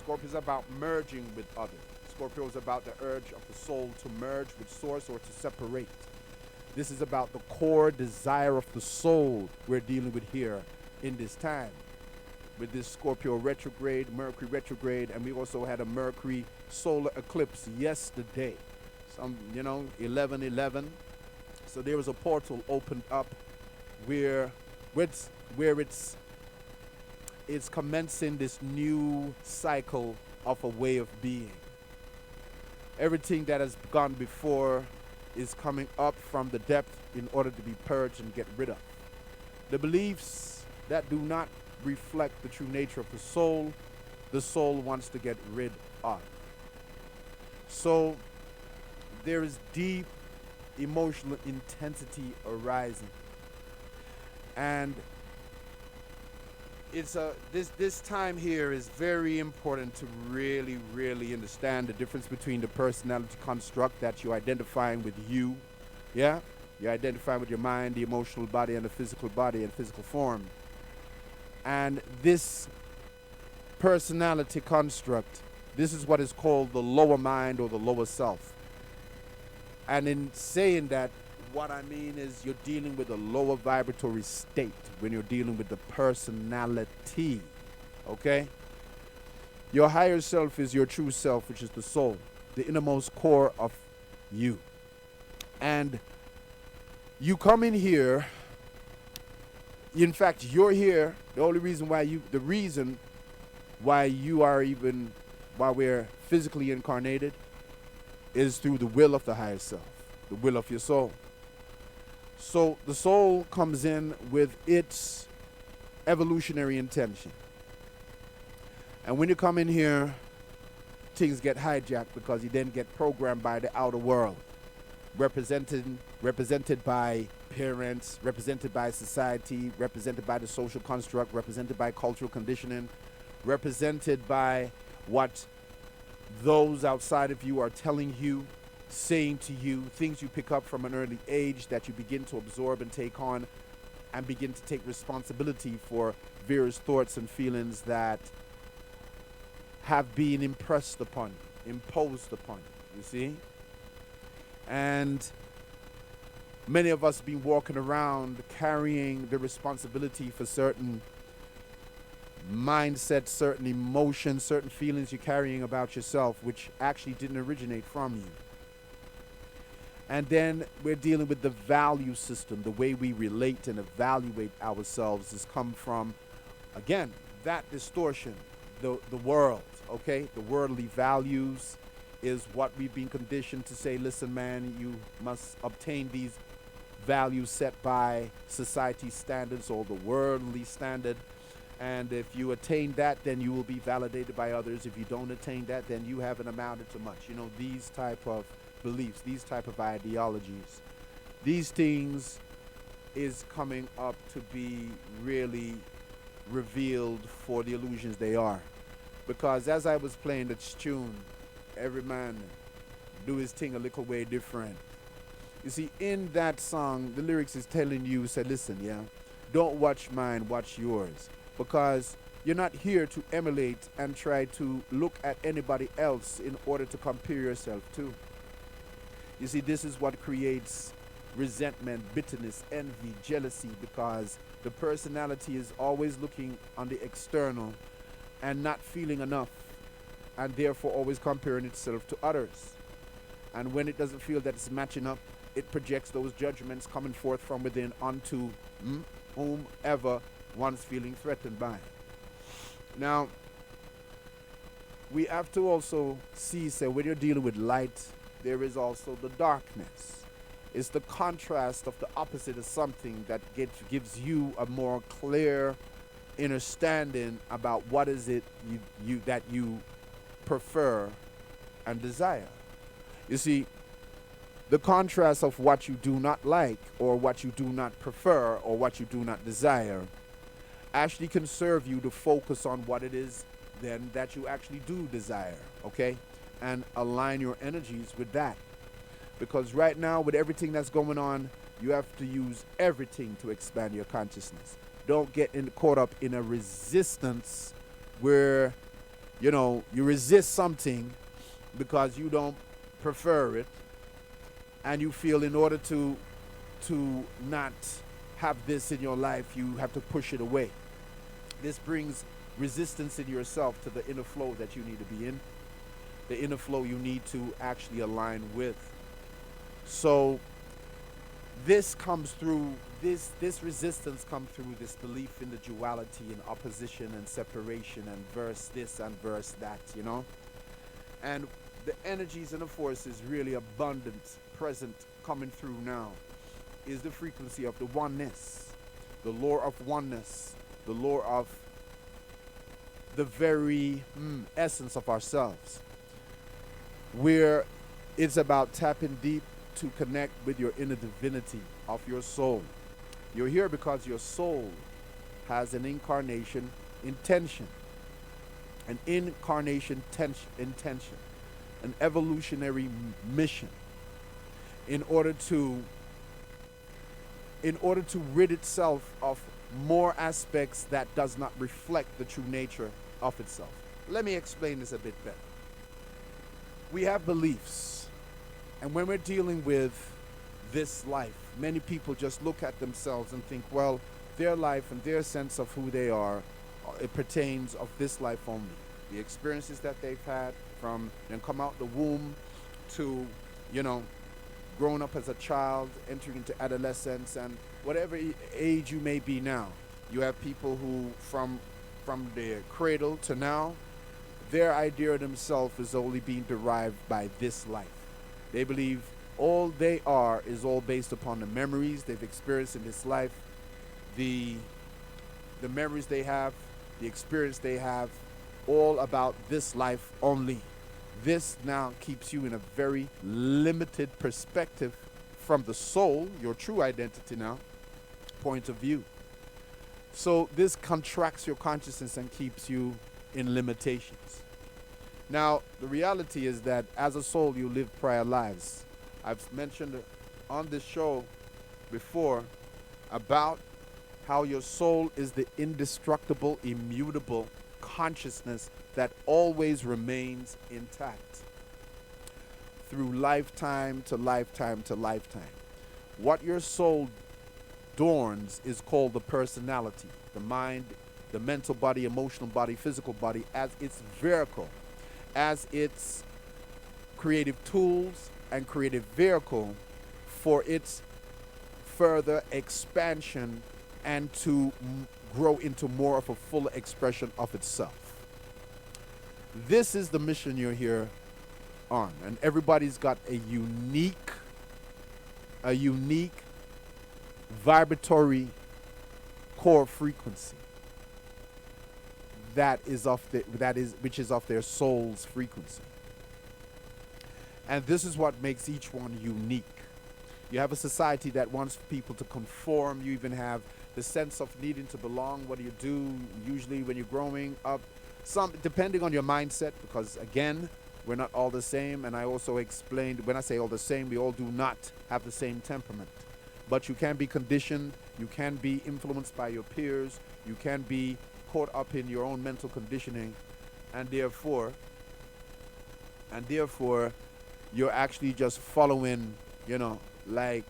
Scorpio is about merging with others. Scorpio is about the urge of the soul to merge with source or to separate. This is about the core desire of the soul we're dealing with here in this time. With this Scorpio retrograde, Mercury retrograde, and we also had a Mercury solar eclipse yesterday. 11:11. So there was a portal opened up where it's commencing this new cycle of a way of being. Everything that has gone before is coming up from the depth in order to be purged and get rid of. The beliefs that do not reflect the true nature of the soul wants to get rid of. So there is deep emotional intensity arising. And this time here is very important to really, really understand the difference between the personality construct that you're identifying with you. Yeah? You're identifying with your mind, the emotional body, and the physical body and physical form. And this personality construct, this is what is called the lower mind or the lower self. And in saying that, what I mean is you're dealing with a lower vibratory state when you're dealing with the personality, okay? Your higher self is your true self, which is the soul, the innermost core of you. And you come in here, in fact, you're here, the reason why we're physically incarnated is through the will of the higher self, the will of your soul. So the soul comes in with its evolutionary intention. And when you come in here, things get hijacked because you then get programmed by the outer world, represented by parents, represented by society, represented by the social construct, represented by cultural conditioning, represented by what those outside of you are telling you, saying to you, things you pick up from an early age that you begin to absorb and take on and begin to take responsibility for various thoughts and feelings that have been impressed upon you, imposed upon you, you see? And many of us been walking around carrying the responsibility for certain mindset, certain emotions, certain feelings you're carrying about yourself, which actually didn't originate from you. And then we're dealing with the value system. The way we relate and evaluate ourselves has come from, again, that distortion, the world, okay? The worldly values is what we've been conditioned to say, listen, man, you must obtain these values set by society standards or the worldly standard. And if you attain that, then you will be validated by others. If you don't attain that, then you haven't amounted to much. You know, these type of beliefs, these type of ideologies, these things is coming up to be really revealed for the illusions they are. Because as I was playing the tune, every man do his thing a little way different. You see, in that song, the lyrics is telling you, say, listen, yeah, don't watch mine, watch yours. Because you're not here to emulate and try to look at anybody else in order to compare yourself to. You see, this is what creates resentment, bitterness, envy, jealousy, because the personality is always looking on the external and not feeling enough, and therefore always comparing itself to others. And when it doesn't feel that it's matching up, it projects those judgments coming forth from within onto whomever one's feeling threatened by. Now, we have to also see, so when you're dealing with light, there is also the darkness. It's the contrast of the opposite of something that gives you a more clear understanding about what is it that you prefer and desire. You see, the contrast of what you do not like or what you do not prefer or what you do not desire actually can serve you to focus on what it is then that you actually do desire, okay? And align your energies with that. Because right now, with everything that's going on, you have to use everything to expand your consciousness. Don't get caught up in a resistance where you resist something because you don't prefer it, and you feel in order to not have this in your life, you have to push it away. This brings resistance in yourself to the inner flow that you need to be in, the inner flow you need to actually align with. So this comes through this resistance comes through this belief in the duality and opposition and separation and verse this and verse that. And the energies and the forces really abundant, present, coming through now is the frequency of the oneness, the law of oneness, the law of the very essence of ourselves, where it's about tapping deep to connect with your inner divinity of your soul. You're here because your soul has an incarnation intention, intention, an evolutionary mission in order to rid itself of more aspects that does not reflect the true nature of itself. Let me explain this a bit better. We have beliefs, and when we're dealing with this life, many people just look at themselves and think, well, their life and their sense of who they are, it pertains of this life only. The experiences that they've had from them come out the womb to, growing up as a child, entering into adolescence, and whatever age you may be now. You have people who, from their cradle to now, their idea of themselves is only being derived by this life. They believe all they are is all based upon the memories they've experienced in this life, the memories they have, the experience they have, all about this life only. This now keeps you in a very limited perspective from the soul, your true identity now, point of view. So this contracts your consciousness and keeps you in limitations. Now, the reality is that as a soul, you live prior lives. I've mentioned on this show before about how your soul is the indestructible, immutable consciousness that always remains intact through lifetime to lifetime to lifetime. What your soul adorns is called the personality, the mind, the mental body, emotional body, physical body, as its vehicle, as its creative tools and creative vehicle for its further expansion and to grow into more of a full expression of itself. This is the mission you're here on, and everybody's got a unique vibratory core frequency which is of their soul's frequency. And this is what makes each one unique. You have a society that wants people to conform. You even have the sense of needing to belong. What do you do usually when you're growing up? Depending on your mindset, because again, we're not all the same. And I also explained, when I say all the same, we all do not have the same temperament. But you can be conditioned, you can be influenced by your peers, you can be caught up in your own mental conditioning, and therefore you're actually just following, like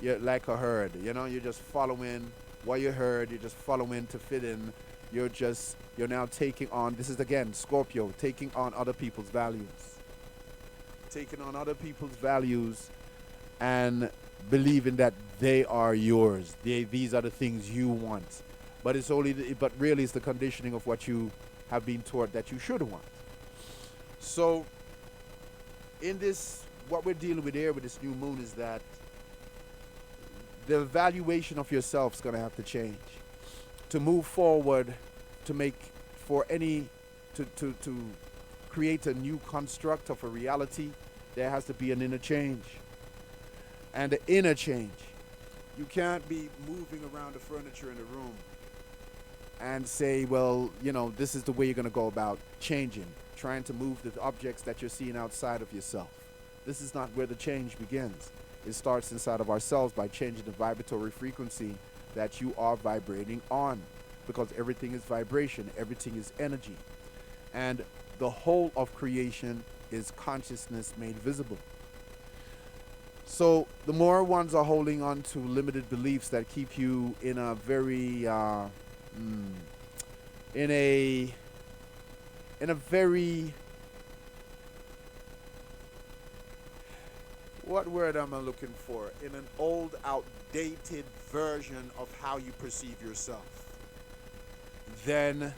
a herd. You're just following what you heard, you're just following to fit in. You're now taking on, this is again Scorpio, taking on other people's values. Taking on other people's values and believing that they are yours. These are the things you want. But but really it's the conditioning of what you have been taught that you should want. So in this, what we're dealing with here with this new moon is that the evaluation of yourself is going to have to change. To move forward, to create a new construct of a reality, there has to be an inner change. And the inner change, you can't be moving around the furniture in the room and say, well, this is the way you're going to go about changing, trying to move the objects that you're seeing outside of yourself. This is not where the change begins. It starts inside of ourselves by changing the vibratory frequency that you are vibrating on, because everything is vibration, everything is energy. And the whole of creation is consciousness made visible. So the more ones are holding on to limited beliefs that keep you in a very in a very, what word am I looking for? In an old, outdated version of how you perceive yourself, then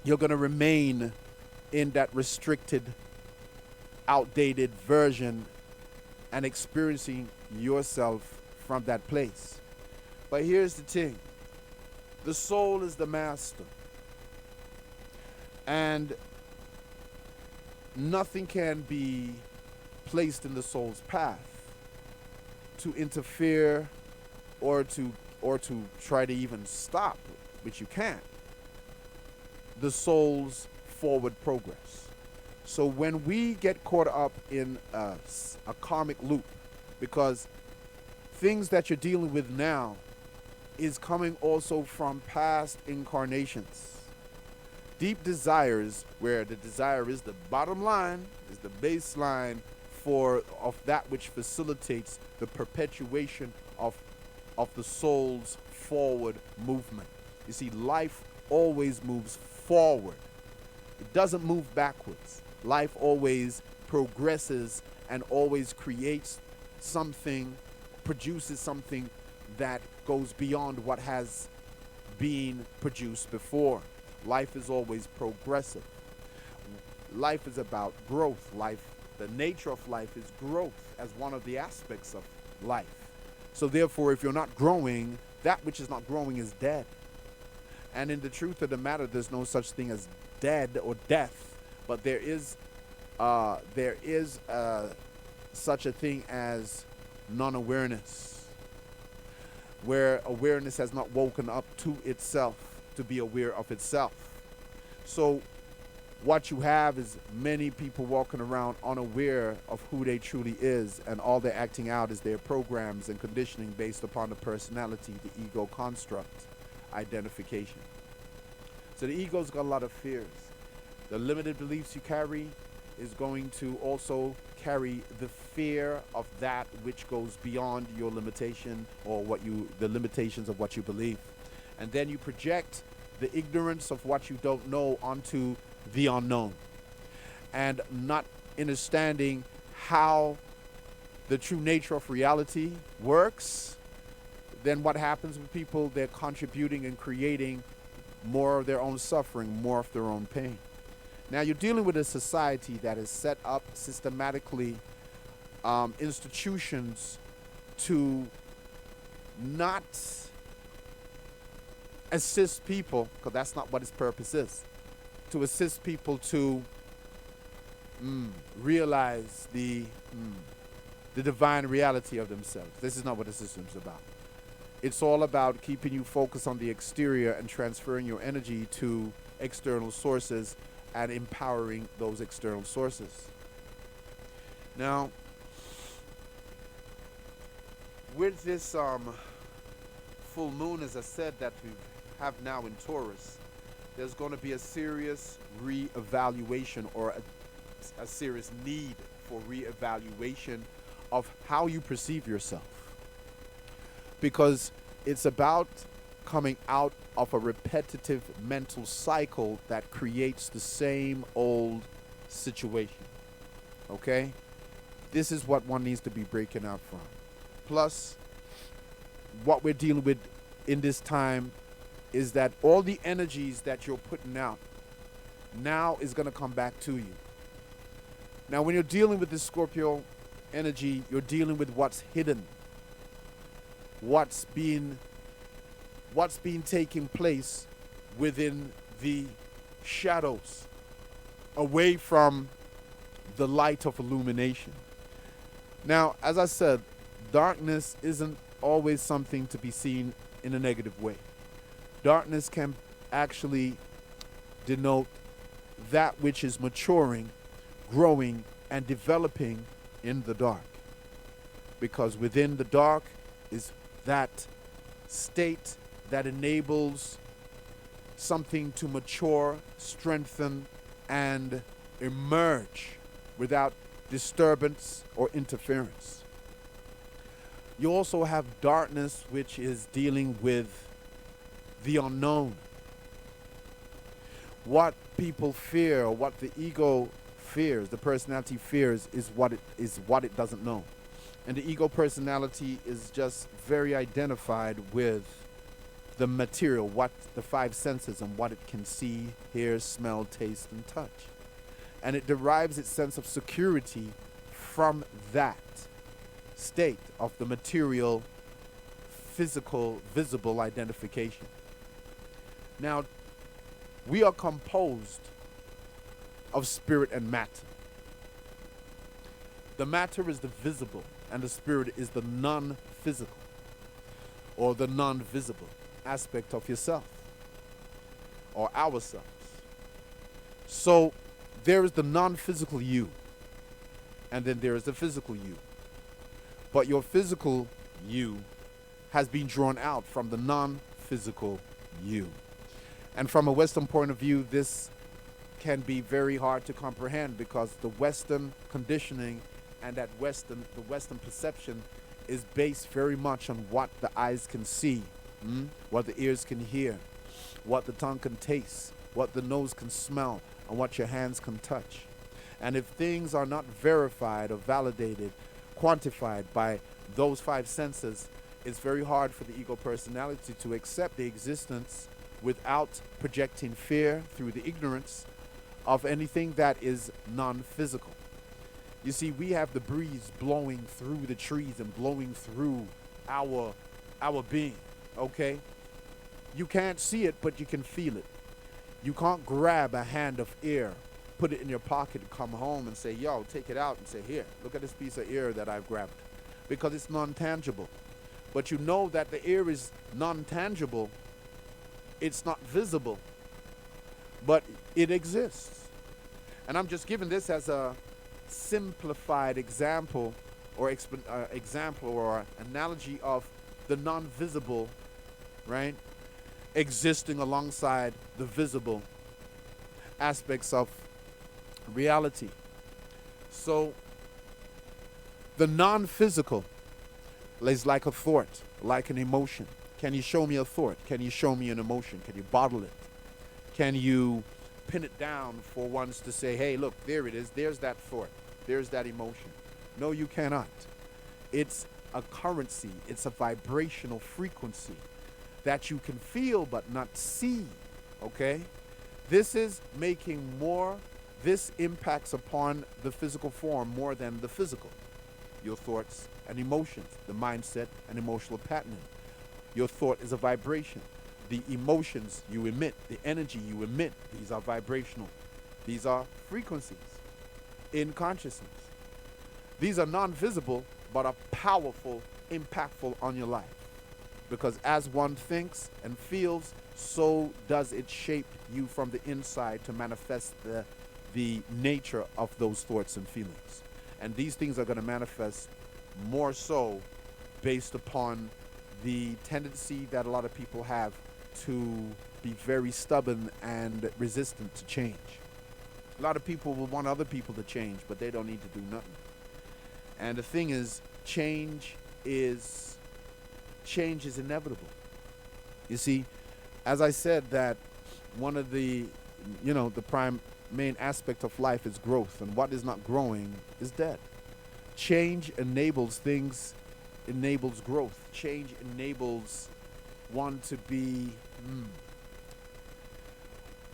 you're going to remain in that restricted, outdated version and experiencing yourself from that place. But here's the thing. The soul is the master. And nothing can be placed in the soul's path to interfere or to try to even stop, which you can't, the soul's forward progress. So when we get caught up in a karmic loop, because things that you're dealing with now is coming also from past incarnations. Deep desires, where the desire is the bottom line, is the baseline of that which facilitates the perpetuation of the soul's forward movement. You see, life always moves forward. It doesn't move backwards. Life always progresses and always creates something, produces something that goes beyond what has been produced before. Life is always progressive. Life is about growth. The nature of life is growth as one of the aspects of life. So therefore, if you're not growing, that which is not growing is dead. And in the truth of the matter, there's no such thing as dead or death, but there is such a thing as non-awareness, where awareness has not woken up to itself to be aware of itself. So what you have is many people walking around unaware of who they truly is, and all they're acting out is their programs and conditioning based upon the personality, the ego construct, identification. So the ego's got a lot of fears. The limited beliefs you carry is going to also carry the fear of that which goes beyond your limitation or the limitations of what you believe. And then you project the ignorance of what you don't know onto the unknown, and not understanding how the true nature of reality works. Then what happens with people? They're contributing and creating more of their own suffering, more of their own pain. Now you're dealing with a society that has set up systematically institutions to not assist people, because that's not what its purpose is, to assist people to realize the divine reality of themselves. This is not what the system's about. It's all about keeping you focused on the exterior and transferring your energy to external sources and empowering those external sources. Now, with this full moon, as I said, that we have now in Taurus, there's going to be a serious re-evaluation, or a serious need for re-evaluation of how you perceive yourself. Because it's about coming out of a repetitive mental cycle that creates the same old situation. Okay? This is what one needs to be breaking out from. Plus, what we're dealing with in this time is that all the energies that you're putting out now is going to come back to you. Now, when you're dealing with this Scorpio energy, you're dealing with what's hidden, what's being taking place within the shadows, away from the light of illumination. Now, as I said, darkness isn't always something to be seen in a negative way. Darkness can actually denote that which is maturing, growing, and developing in the dark. Because within the dark is that state that enables something to mature, strengthen, and emerge without disturbance or interference. You also have darkness, which is dealing with the unknown. What people fear, or what the ego fears, the personality fears, is what it doesn't know. And the ego personality is just very identified with the material, what the five senses and what it can see, hear, smell, taste, and touch. And it derives its sense of security from that state of the material, physical, visible identification. Now, we are composed of spirit and matter. The matter is the visible, and the spirit is the non-physical or the non-visible aspect of yourself or ourselves. So there is the non-physical you, and then there is the physical you. But your physical you has been drawn out from the non-physical you. And from a Western point of view, this can be very hard to comprehend, because the Western conditioning and the Western perception is based very much on what the eyes can see, what the ears can hear, what the tongue can taste, what the nose can smell, and what your hands can touch. And if things are not verified or validated, quantified by those five senses, it's very hard for the ego personality to accept the existence without projecting fear through the ignorance of anything that is non-physical. You see, we have the breeze blowing through the trees and blowing through our being, okay? You can't see it, but you can feel it. You can't grab a hand of air, put it in your pocket, and come home and say, yo, take it out and say, here, look at this piece of air that I've grabbed, because it's non-tangible. But you know that the air is non-tangible. It's not visible, but it exists. And I'm just giving this as a simplified example or analogy of the non-visible, right, existing alongside the visible aspects of reality. So the non-physical is like a thought, like an emotion. Can you show me a thought? Can you show me an emotion? Can you bottle it? Can you pin it down for once to say, hey, look, there it is. There's that thought. There's that emotion. No, you cannot. It's a currency. It's a vibrational frequency that you can feel but not see, okay? This impacts upon the physical form more than the physical. Your thoughts and emotions, the mindset and emotional patterning. Your thought is a vibration. The emotions you emit, the energy you emit, these are vibrational. These are frequencies in consciousness. These are non-visible, but are powerful, impactful on your life. Because as one thinks and feels, so does it shape you from the inside to manifest the nature of those thoughts and feelings. And these things are going to manifest more so based upon the tendency that a lot of people have to be very stubborn and resistant to change. A lot of people will want other people to change, but they don't need to do nothing. And the thing is, change is inevitable. You see, as I said, that one of the main aspect of life is growth, and what is not growing is dead. Change enables things, enables growth. Change enables one to be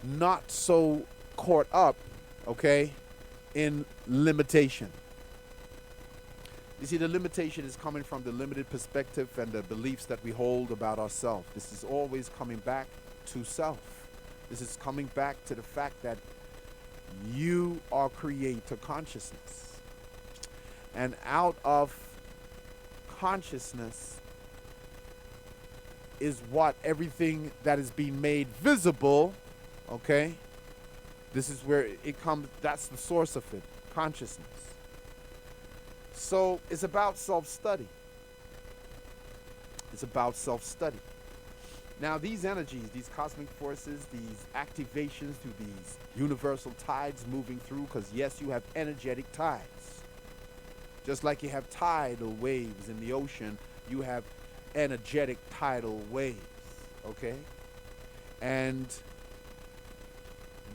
not so caught up, okay, in limitation. You see, the limitation is coming from the limited perspective and the beliefs that we hold about ourselves. This is always coming back to self. This is coming back to the fact that you are creator consciousness. And out of consciousness is what everything that is being made visible, okay? This is where it comes, that's the source of it, consciousness. So it's about self-study. It's about self-study. Now, these energies, these cosmic forces, these activations through these universal tides moving through, because yes, you have energetic tides. Just like you have tidal waves in the ocean, you have energetic tidal waves, okay? And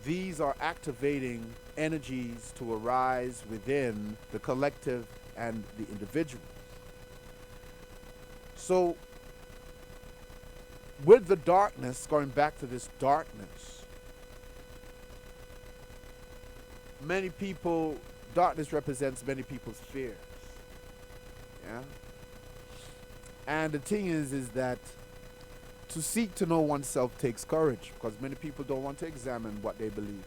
these are activating energies to arise within the collective and the individual. So, with the darkness, going back to this darkness, darkness represents many people's fears. Yeah? And the thing is that to seek to know oneself takes courage, because many people don't want to examine what they believe.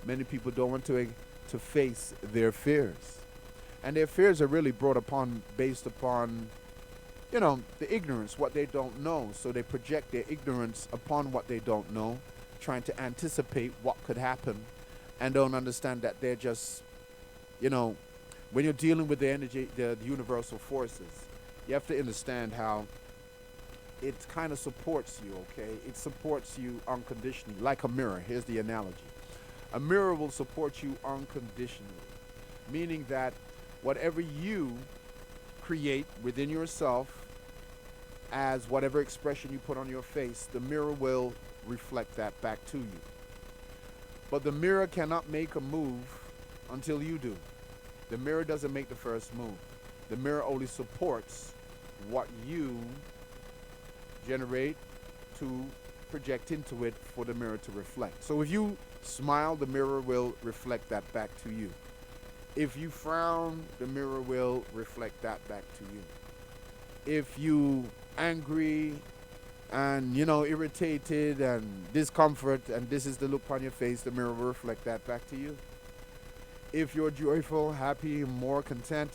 Many people don't want to face their fears. And their fears are really based upon, the ignorance, what they don't know. So they project their ignorance upon what they don't know, trying to anticipate what could happen, and don't understand that they're just, when you're dealing with the energy, the universal forces, you have to understand how it kind of supports you, okay? It supports you unconditionally, like a mirror. Here's the analogy. A mirror will support you unconditionally, meaning that whatever you create within yourself, as whatever expression you put on your face, the mirror will reflect that back to you. But the mirror cannot make a move until you do. The mirror doesn't make the first move. The mirror only supports what you generate to project into it for the mirror to reflect. So if you smile, the mirror will reflect that back to you. If you frown, the mirror will reflect that back to you. If you angry and irritated and discomfort, and this is the look on your face, the mirror will reflect that back to you. If you're joyful, happy, more content,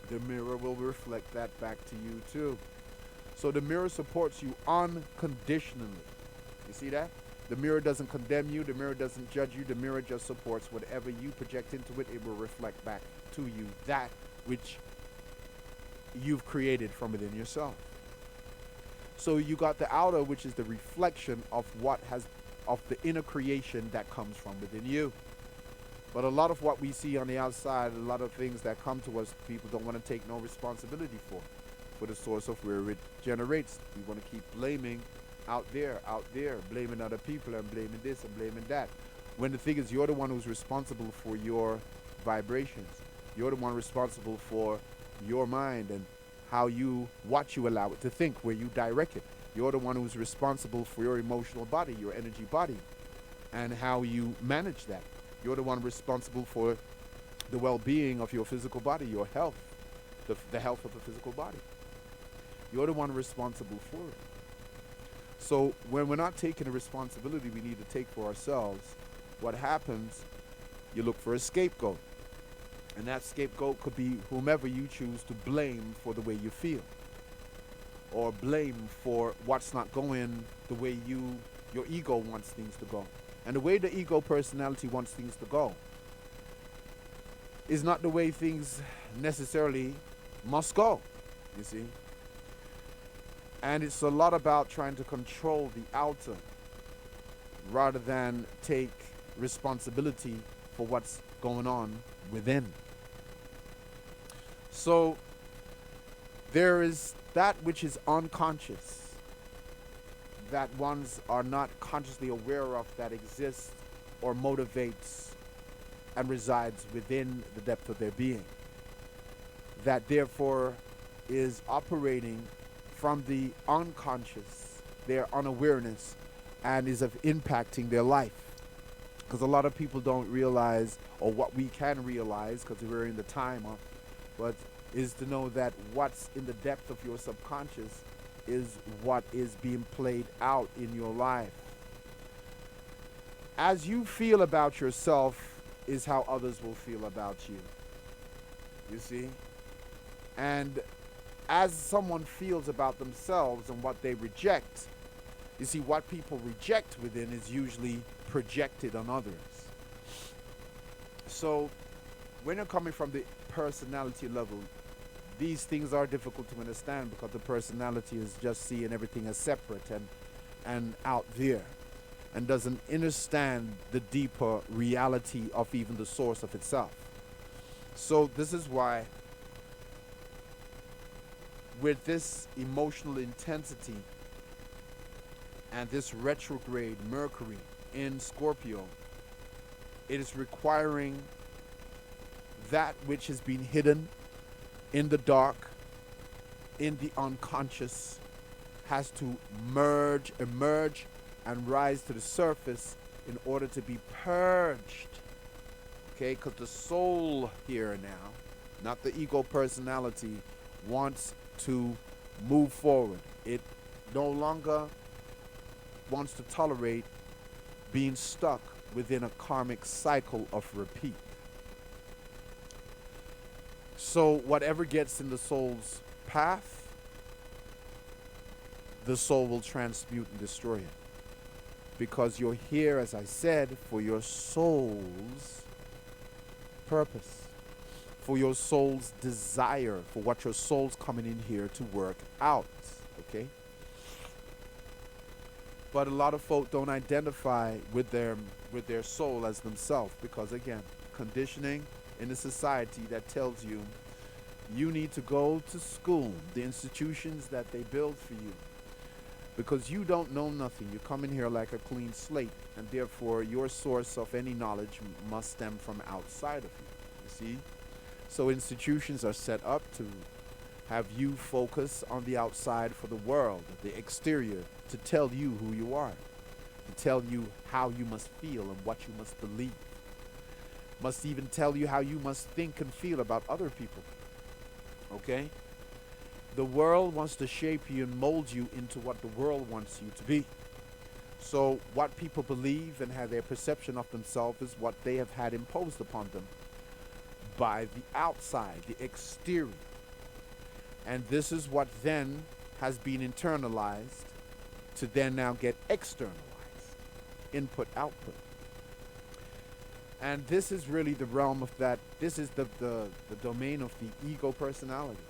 the mirror will reflect that back to you too. So the mirror supports you unconditionally. You see that? The mirror doesn't condemn you. The mirror doesn't judge you. The mirror just supports whatever you project into it. It will reflect back to you that which you've created from within yourself. So you got the outer, which is the reflection of of the inner creation that comes from within you. But a lot of what we see on the outside, a lot of things that come to us, people don't want to take no responsibility for the source of where it generates. We want to keep blaming out there, blaming other people and blaming this and blaming that. When the thing is, you're the one who's responsible for your vibrations. You're the one responsible for your mind and what you allow it to think, where you direct it. You're the one who's responsible for your emotional body, your energy body, and how you manage that. You're the one responsible for the well-being of your physical body, your health, the health of the physical body. You're the one responsible for it. So when we're not taking the responsibility we need to take for ourselves, what happens, you look for a scapegoat. And that scapegoat could be whomever you choose to blame for the way you feel, or blame for what's not going the way your ego wants things to go. And the way the ego personality wants things to go is not the way things necessarily must go, you see. And it's a lot about trying to control the outer rather than take responsibility for what's going on within. So there is that which is unconscious, that ones are not consciously aware of, that exists or motivates and resides within the depth of their being, that therefore is operating from the unconscious, their unawareness, and is impacting their life. Because a lot of people don't realize, or what we can realize, because we're in the time of, but is to know that what's in the depth of your subconscious is what is being played out in your life. As you feel about yourself is how others will feel about you. You see? And as someone feels about themselves and what they reject, you see, what people reject within is usually projected on others. So when you're coming from the personality level, these things are difficult to understand, because the personality is just seeing everything as separate, and and out there, and doesn't understand the deeper reality of even the source of itself. So this is why, with this emotional intensity and this retrograde Mercury in Scorpio, it is requiring that which has been hidden in the dark, in the unconscious, has to emerge, and rise to the surface in order to be purged. Okay, because the soul here now, not the ego personality, wants to move forward. It no longer wants to tolerate being stuck within a karmic cycle of repeat. So whatever gets in the soul's path, the soul will transmute and destroy it. Because you're here, as I said, for your soul's purpose, for your soul's desire, for what your soul's coming in here to work out. Okay? But a lot of folk don't identify with their soul as themselves, because again, conditioning in a society that tells you you need to go to school, the institutions that they build for you, because you don't know nothing. You come in here like a clean slate, and therefore your source of any knowledge must stem from outside of you. You see? So institutions are set up to have you focus on the outside for the world, the exterior, to tell you who you are, to tell you how you must feel and what you must believe. Must even tell you how you must think and feel about other people. Okay? The world wants to shape you and mold you into what the world wants you to be. So what people believe and have their perception of themselves is what they have had imposed upon them by the outside, the exterior. And this is what then has been internalized to then now get externalized. Input, output. And this is really the realm of that. This is the domain of the ego personality.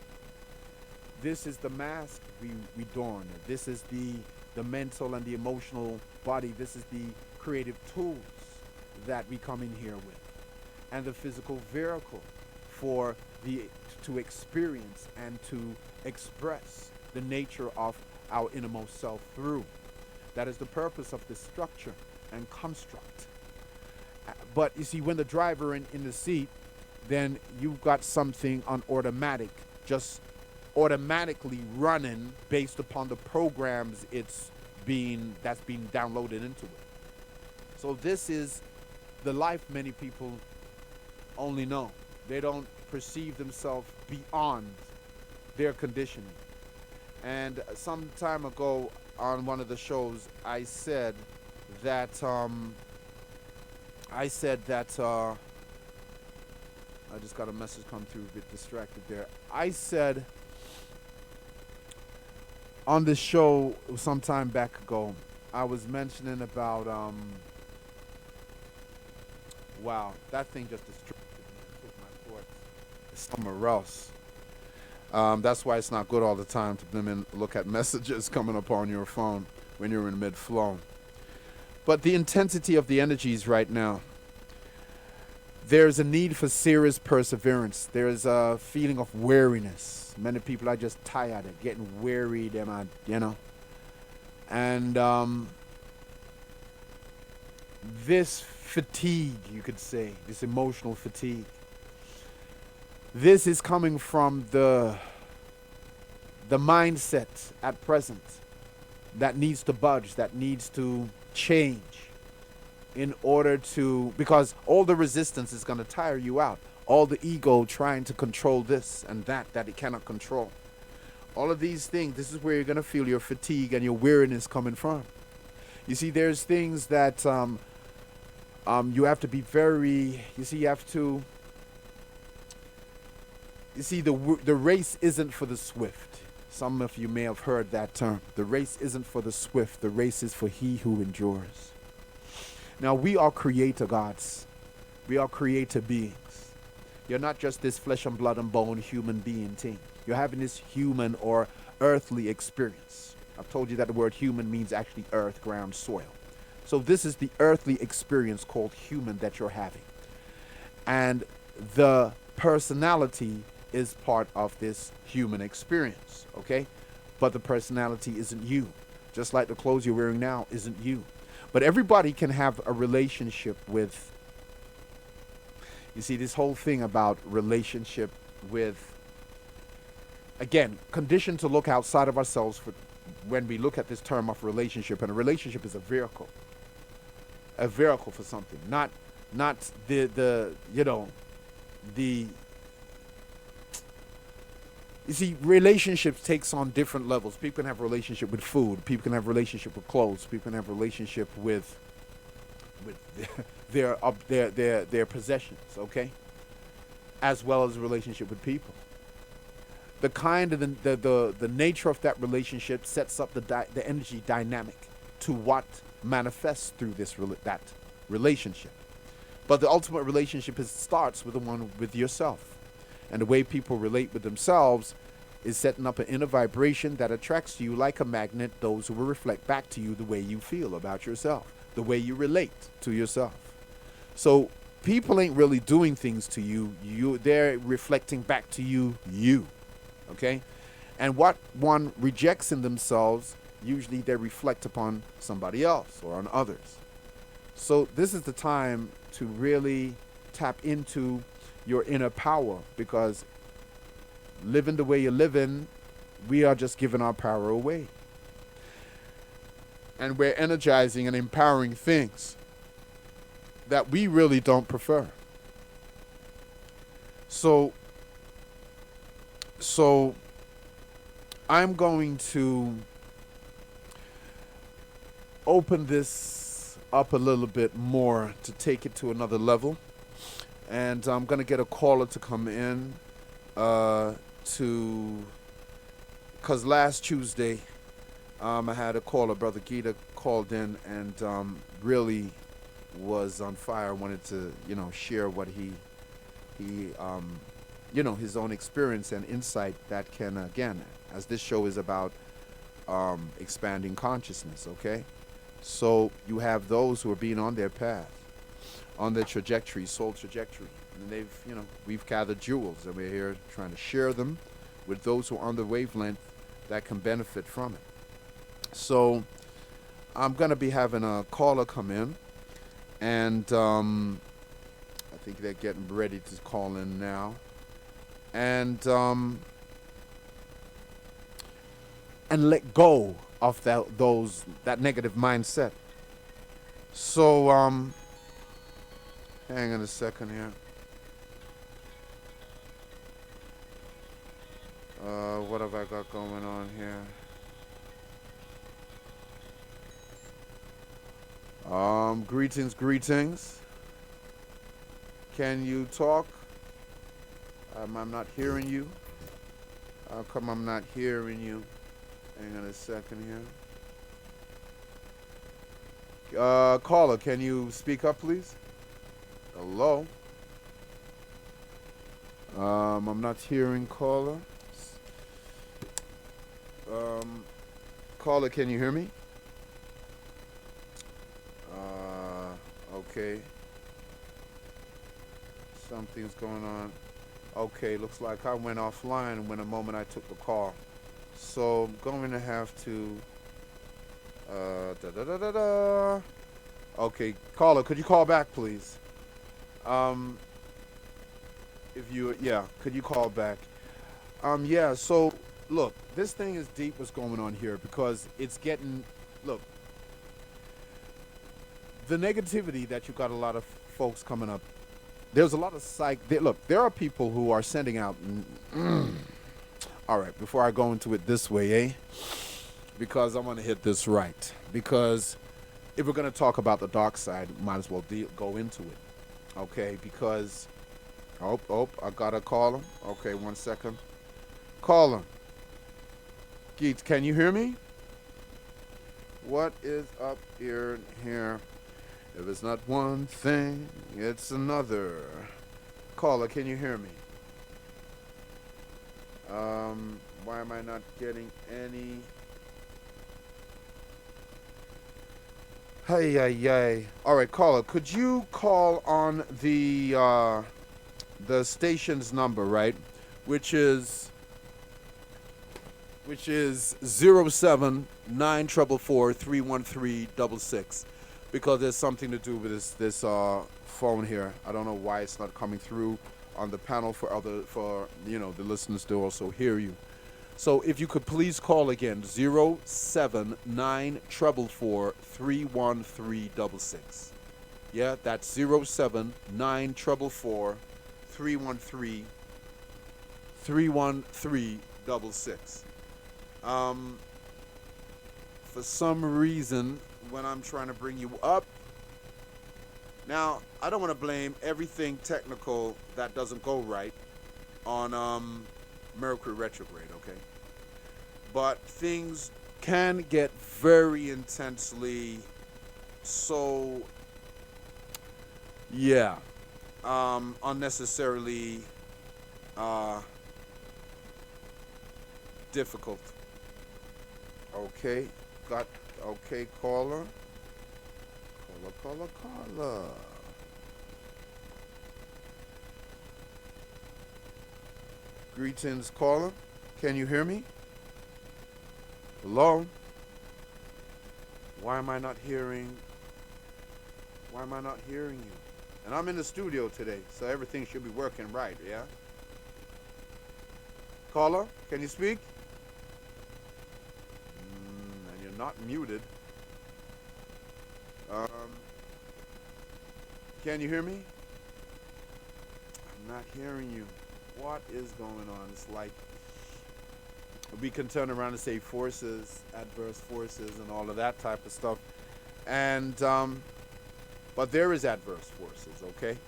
This is the mask we don. This is the mental and the emotional body. This is the creative tools that we come in here with. And the physical vehicle for to experience and to express the nature of our innermost self through. That is the purpose of this structure and construct. But you see, when the driver in the seat, then you've got something on automatic, just automatically running based upon the programs that's being downloaded into it. So this is the life many people only know. They don't perceive themselves beyond their conditioning. And some time ago on one of the shows, I said that I just got a message come through, a bit distracted there. I said on the show some time back ago, I was mentioning about wow, that thing just distracted me and took my thoughts somewhere else. That's why it's not good all the time to look at messages coming up on your phone when you're in mid-flow. But the intensity of the energies right now, there's a need for serious perseverance. There's a feeling of weariness. Many people are just tired, they're getting weary, and this fatigue, you could say, this emotional fatigue, this is coming from the mindset at present that needs to budge, that needs to change in order to, because all the resistance is going to tire you out. All the ego trying to control this and that it cannot control. All of these things, this is where you're going to feel your fatigue and your weariness coming from. You see, there's things that you have to be very, the race isn't for the swift. Some of you may have heard that term. The race isn't for the swift. The race is for he who endures. Now, we are creator gods. We are creator beings. You're not just this flesh and blood and bone human being thing. You're having this human or earthly experience. I've told you that the word human means actually earth, ground, soil. So this is the earthly experience called human that you're having. And the personality is part of this human experience, okay? But the personality isn't you. Just like the clothes you're wearing now isn't you. But everybody can have a relationship with, you see, this whole thing about relationship with, again, conditioned to look outside of ourselves for when we look at this term of relationship. And a relationship is a vehicle for something, not the you see, relationships takes on different levels. People can have a relationship with food. People can have a relationship with clothes. People can have a relationship with their possessions, okay? As well as a relationship with people. The kind of the nature of that relationship sets up the energy dynamic to what manifests through that relationship. But the ultimate relationship starts with the one with yourself. And the way people relate with themselves is setting up an inner vibration that attracts to you like a magnet those who will reflect back to you the way you feel about yourself, the way you relate to yourself. So people ain't really doing things to you. They're reflecting back to you, okay? And what one rejects in themselves, usually they reflect upon somebody else or on others. So this is the time to really tap into your inner power, because living the way you're living, we are just giving our power away. And we're energizing and empowering things that we really don't prefer. So I'm going to open this up a little bit more to take it to another level. And I'm going to get a caller to come in because last Tuesday I had a caller, Brother Gita, called in and really was on fire, wanted to, share what he his own experience and insight that can, again, as this show is about expanding consciousness, okay? So you have those who are being on their path, on their trajectory, soul trajectory. And we've gathered jewels, and we're here trying to share them with those who are on the wavelength that can benefit from it. So I'm going to be having a caller come in, and I think they're getting ready to call in now. And let go of that negative mindset. So hang on a second here. What have I got going on here? Greetings. Can you talk? I'm not hearing you. How come I'm not hearing you? Hang on a second here. Caller, can you speak up, please? Hello? I'm not hearing caller. Caller, can you hear me? Okay. Something's going on. Okay, looks like I went offline when the moment I took the call. So I'm going to have to Okay, caller, could you call back, please? Could you call back? So look, this thing is deep what's going on here, because it's getting, look, the negativity that you got a lot of folks coming up. There's a lot of there are people who are sending out, all right, before I go into it this way, because I want to hit this right, because if we're going to talk about the dark side, might as well go into it, okay, because, I got a caller. Okay, 1 second. Caller. Geets, can you hear me? What is up here? If it's not one thing, it's another. Caller, can you hear me? Why am I not getting any Hey, hey. All right, caller, could you call on the station's number, right? Which is zero seven nine triple four 31366, because there's something to do with this phone here. I don't know why it's not coming through on the panel for the listeners to also hear you. So if you could please call again, 079 444 31366. Yeah, that's 079 444 31366. For some reason, when I'm trying to bring you up, now I don't want to blame everything technical that doesn't go right on Mercury retrograde, okay? But things can get very intensely so, yeah, unnecessarily difficult. Okay, okay, caller. Caller. Greetings, caller. Can you hear me? Hello? Why am I not hearing? Why am I not hearing you? And I'm in the studio today, so everything should be working right, yeah? Caller, can you speak? And you're not muted. Can you hear me? I'm not hearing you. What is going on? It's like we can turn around and say forces, adverse forces, and all of that type of stuff. And but there is adverse forces, okay?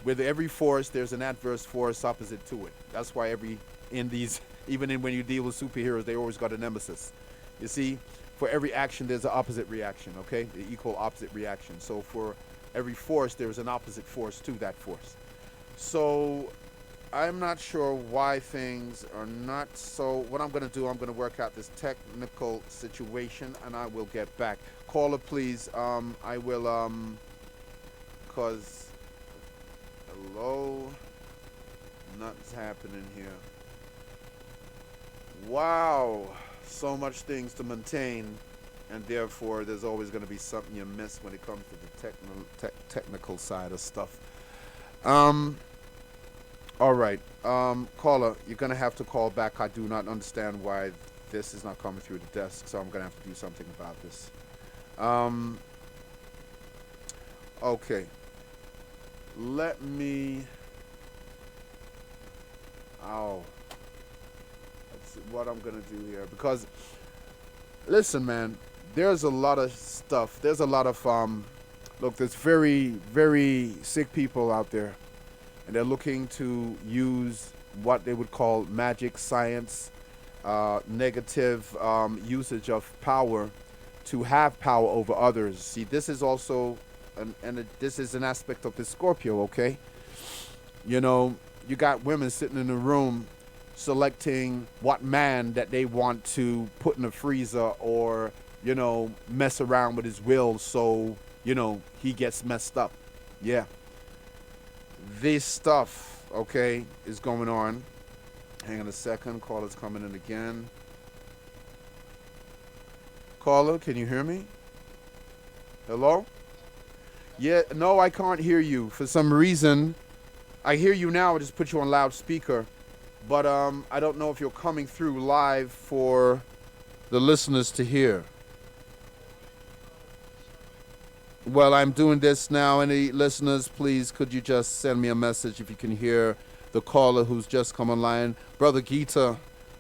With every force, there's an adverse force opposite to it. That's why when you deal with superheroes, they always got a nemesis. You see, for every action, there's an opposite reaction, okay? The equal opposite reaction. So for every force, there's an opposite force to that force. So I'm not sure why things are not so. What I'm going to do, I'm going to work out this technical situation, and I will get back. Caller, please. I will, because, hello, nothing's happening here. Wow, so much things to maintain, and therefore there's always going to be something you miss when it comes to the technical side of stuff. All right, caller, you're going to have to call back. I do not understand why this is not coming through the desk, so I'm going to have to do something about this. Okay. Let me... That's what I'm going to do here. Because, listen, man, there's a lot of stuff. There's a lot of, look, there's very, very sick people out there. And they're looking to use what they would call magic, science, negative usage of power to have power over others. See, this is also, this is an aspect of the Scorpio, okay? You know, you got women sitting in a room selecting what man that they want to put in a freezer or, mess around with his will so, he gets messed up. Yeah. This stuff, okay, is going on. Hang on a second. Caller's coming in again. Caller, can you hear me? Hello? Yeah, no, I can't hear you. For some reason, I hear you now. I just put you on loudspeaker. But I don't know if you're coming through live for the listeners to hear. Well, I'm doing this now. Any listeners, please, could you just send me a message if you can hear the caller who's just come online? Brother Gita,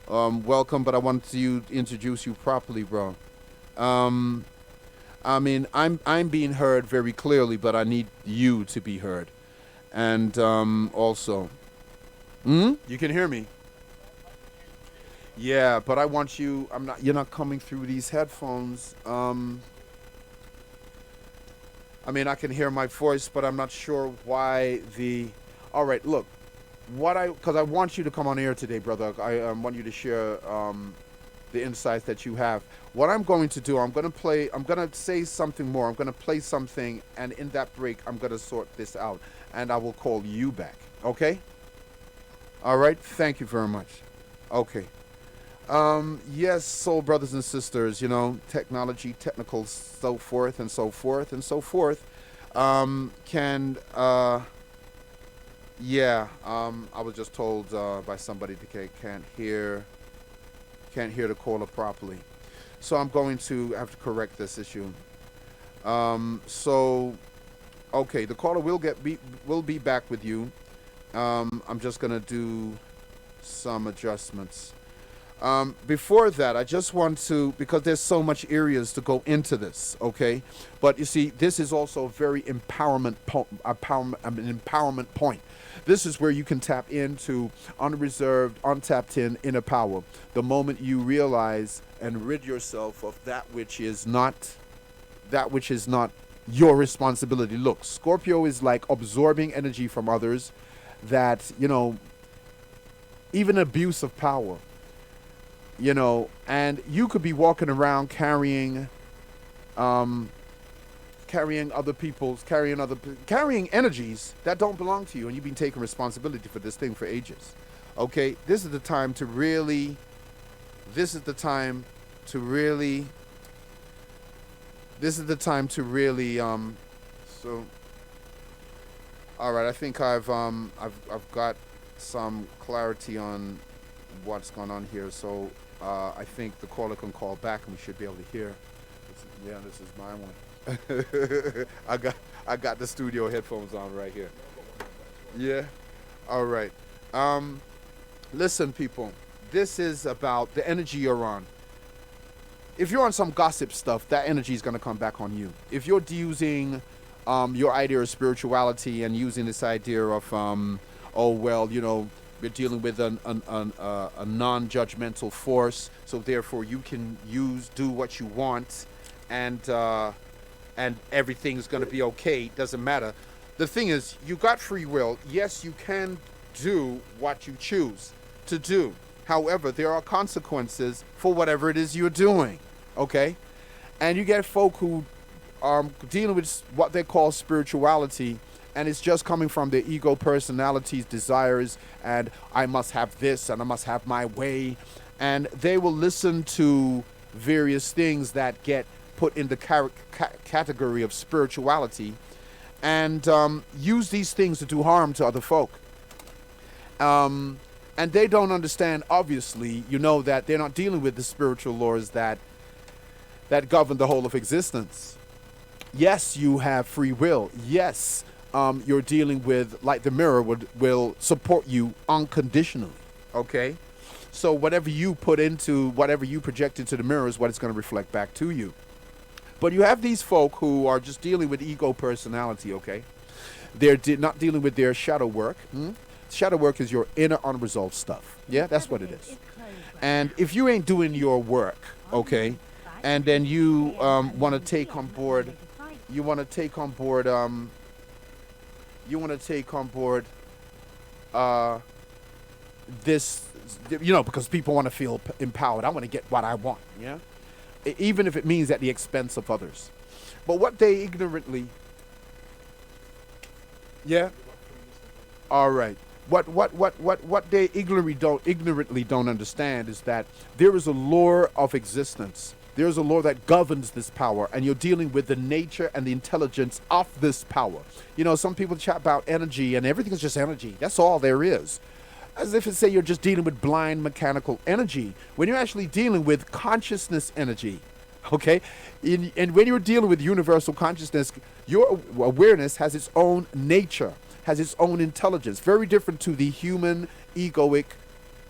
welcome, but I want to introduce you properly, bro. I mean, I'm being heard very clearly, but I need you to be heard. And also, you can hear me? Yeah, but I want you, you're not coming through these headphones. I mean, I can hear my voice, but I'm not sure why all right, look, because I want you to come on air today, brother. I want you to share the insights that you have. What I'm going to do, I'm going to say something more. I'm going to play something, and in that break, I'm going to sort this out, and I will call you back. Okay? All right? Thank you very much. Okay. Yes, soul brothers and sisters, technology, technical, so forth and so forth and so forth. I was just told by somebody that can't hear the caller properly. So I'm going to have to correct this issue. Okay, the caller will be back with you. I'm just gonna do some adjustments. Before that, I just want to, because there's so much areas to go into this, okay? But you see, this is also a very an empowerment point. This is where you can tap into unreserved, untapped in inner power. The moment you realize and rid yourself of that which is not your responsibility. Look, Scorpio is like absorbing energy from others, that, even abuse of power. And you could be walking around carrying energies that don't belong to you, and you've been taking responsibility for this thing for ages. Okay, this is the time to really so all right, I think I've got some clarity on what's going on here, so I think the caller can call back and we should be able to hear. This is my one. I got the studio headphones on right here. Yeah. All right. Listen, people. This is about the energy you're on. If you're on some gossip stuff, that energy is going to come back on you. If you're using your idea of spirituality and using this idea of we're dealing with a non-judgmental force, so therefore you can do what you want, and everything's going to be okay. Doesn't matter. The thing is, you got free will. Yes, you can do what you choose to do. However, there are consequences for whatever it is you're doing. Okay? And you get folk who are dealing with what they call spirituality, and it's just coming from their ego, personalities, desires, and I must have this and I must have my way. And they will listen to various things that get put in the category of spirituality, and use these things to do harm to other folk. And they don't understand, obviously, that they're not dealing with the spiritual laws that govern the whole of existence. Yes, you have free will. Yes, you're dealing with, like the mirror will support you unconditionally. Okay? So whatever you project into the mirror is what it's going to reflect back to you. But you have these folk who are just dealing with ego personality, okay? They're not dealing with their shadow work. Shadow work is your inner unresolved stuff. Yeah, that's what it is. And if you ain't doing your work, okay, and then you want to take on board this, because people want to feel empowered. I want to get what I want, yeah? Even if it means at the expense of others. But what they ignorantly, yeah? All right. What they ignorantly don't understand is that there is a law of existence. There is a law that governs this power, and you're dealing with the nature and the intelligence of this power. Some people chat about energy, and everything is just energy. That's all there is. As if to say you're just dealing with blind mechanical energy, when you're actually dealing with consciousness energy. Okay? And when you're dealing with universal consciousness, your awareness has its own nature, has its own intelligence, very different to the human egoic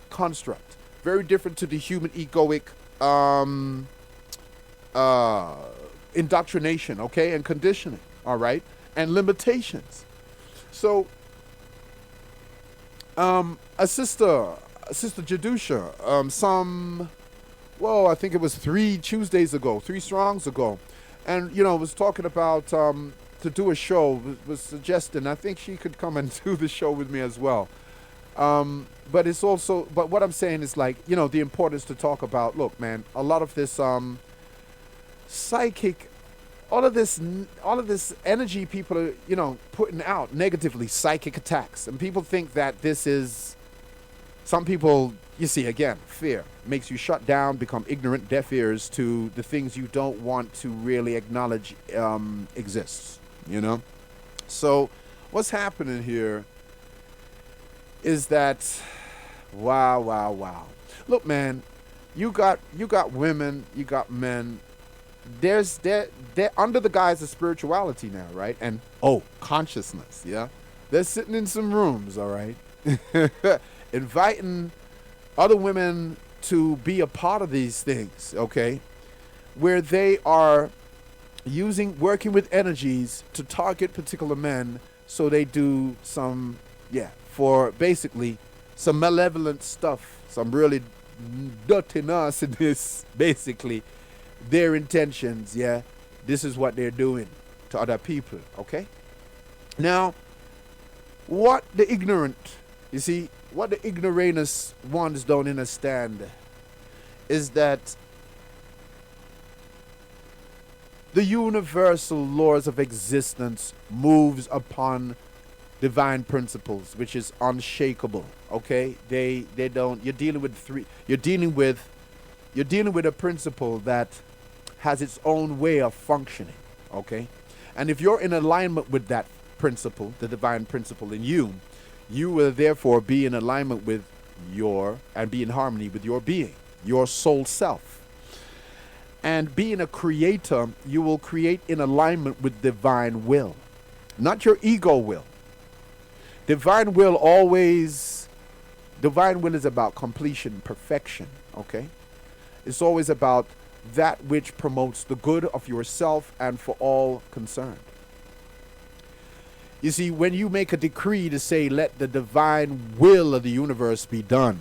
construct, very different to the human egoic indoctrination, okay, and conditioning, all right, and limitations. So, a sister Jadusha, I think it was 3 strongs ago, and was talking about to do a show, was suggesting I think she could come and do the show with me as well. But it's also, but what I'm saying is like, the importance to talk about. Look, man, a lot of this psychic, all of this energy people are, putting out negatively, psychic attacks, and people think that this is. Some people, you see, again, fear makes you shut down, become ignorant, deaf ears to the things you don't want to really acknowledge exists. So, what's happening here is that, wow, wow, wow. Look, man, you got women, you got men. They're under the guise of spirituality now, right? And consciousness, yeah. They're sitting in some rooms, all right, inviting other women to be a part of these things, okay, where they are working with energies to target particular men, so they do some, for basically some malevolent stuff, some really dirty nastiness, basically. Their intentions, this is what they're doing to other people, okay? Now, what the ignoramus ones don't understand is that the universal laws of existence moves upon divine principles, which is unshakable, okay? They don't, you're dealing with a principle that has its own way of functioning, okay? And if you're in alignment with that principle, the divine principle in you, you will therefore be in alignment with and be in harmony with your being, your soul self. And being a creator, you will create in alignment with divine will, not your ego will. Divine will is about completion, perfection, okay? It's always about that which promotes the good of yourself and for all concerned. You see, when you make a decree to say, let the divine will of the universe be done,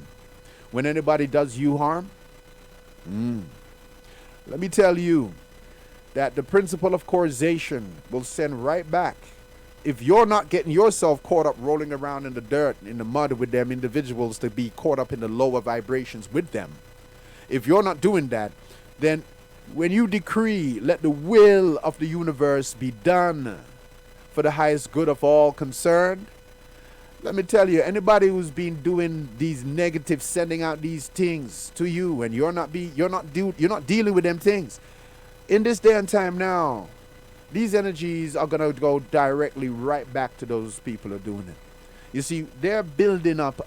when anybody does you harm, let me tell you that the principle of causation will send right back. If you're not getting yourself caught up rolling around in the dirt, in the mud with them individuals to be caught up in the lower vibrations with them, if you're not doing that, then when you decree, let the will of the universe be done for the highest good of all concerned, let me tell you, anybody who's been doing these negative, sending out these things to you, and you're not dealing with them things, in this day and time now, these energies are going to go directly right back to those people who are doing it. You see, they're building up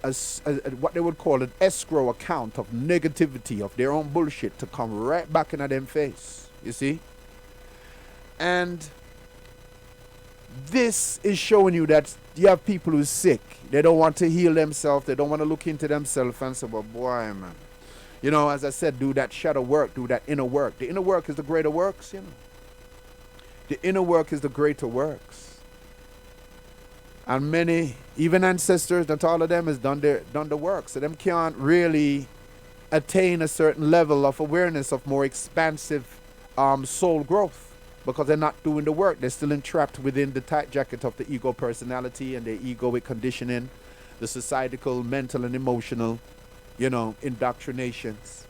what they would call an escrow account of negativity, of their own bullshit, to come right back into them face. You see? And this is showing you that you have people who are sick. They don't want to heal themselves. They don't want to look into themselves and say, well, boy, man. As I said, do that shadow work, do that inner work. The inner work is the greater works, The inner work is the greater works. And many, even ancestors, not all of them has done the work. So them can't really attain a certain level of awareness of more expansive soul growth, because they're not doing the work. They're still entrapped within the tight jacket of the ego personality and their egoic conditioning, the societal, mental, and emotional, indoctrinations.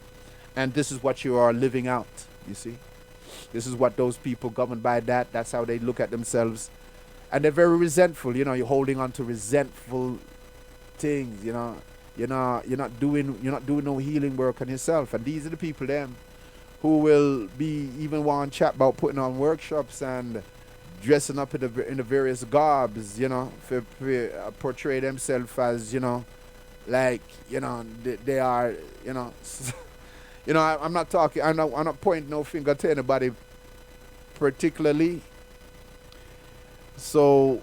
And this is what you are living out, you see. This is what those people governed by that's how they look at themselves. And they're very resentful, you're holding on to resentful things, you're not doing no healing work on yourself. And these are the people who will be even one chat about putting on workshops and dressing up in the various garbs, for portray themselves as, they are, I'm not pointing no finger to anybody particularly. So,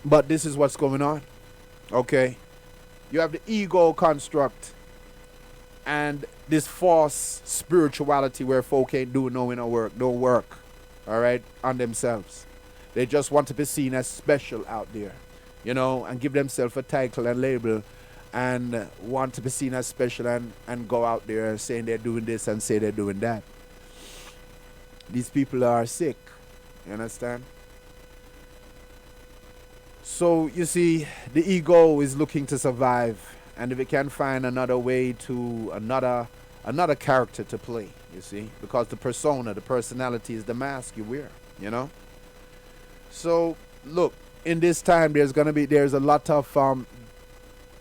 but this is what's going on, okay? You have the ego construct and this false spirituality where folk ain't doing no inner work, don't work, all right, on themselves. They just want to be seen as special out there, and give themselves a title and label and want to be seen as special and go out there saying they're doing this and say they're doing that. These people are sick, you understand? So you see, the ego is looking to survive, and if it can find another way to another character to play, you see, because the persona, the personality is the mask you wear, you know. So look, in this time, there's a lot of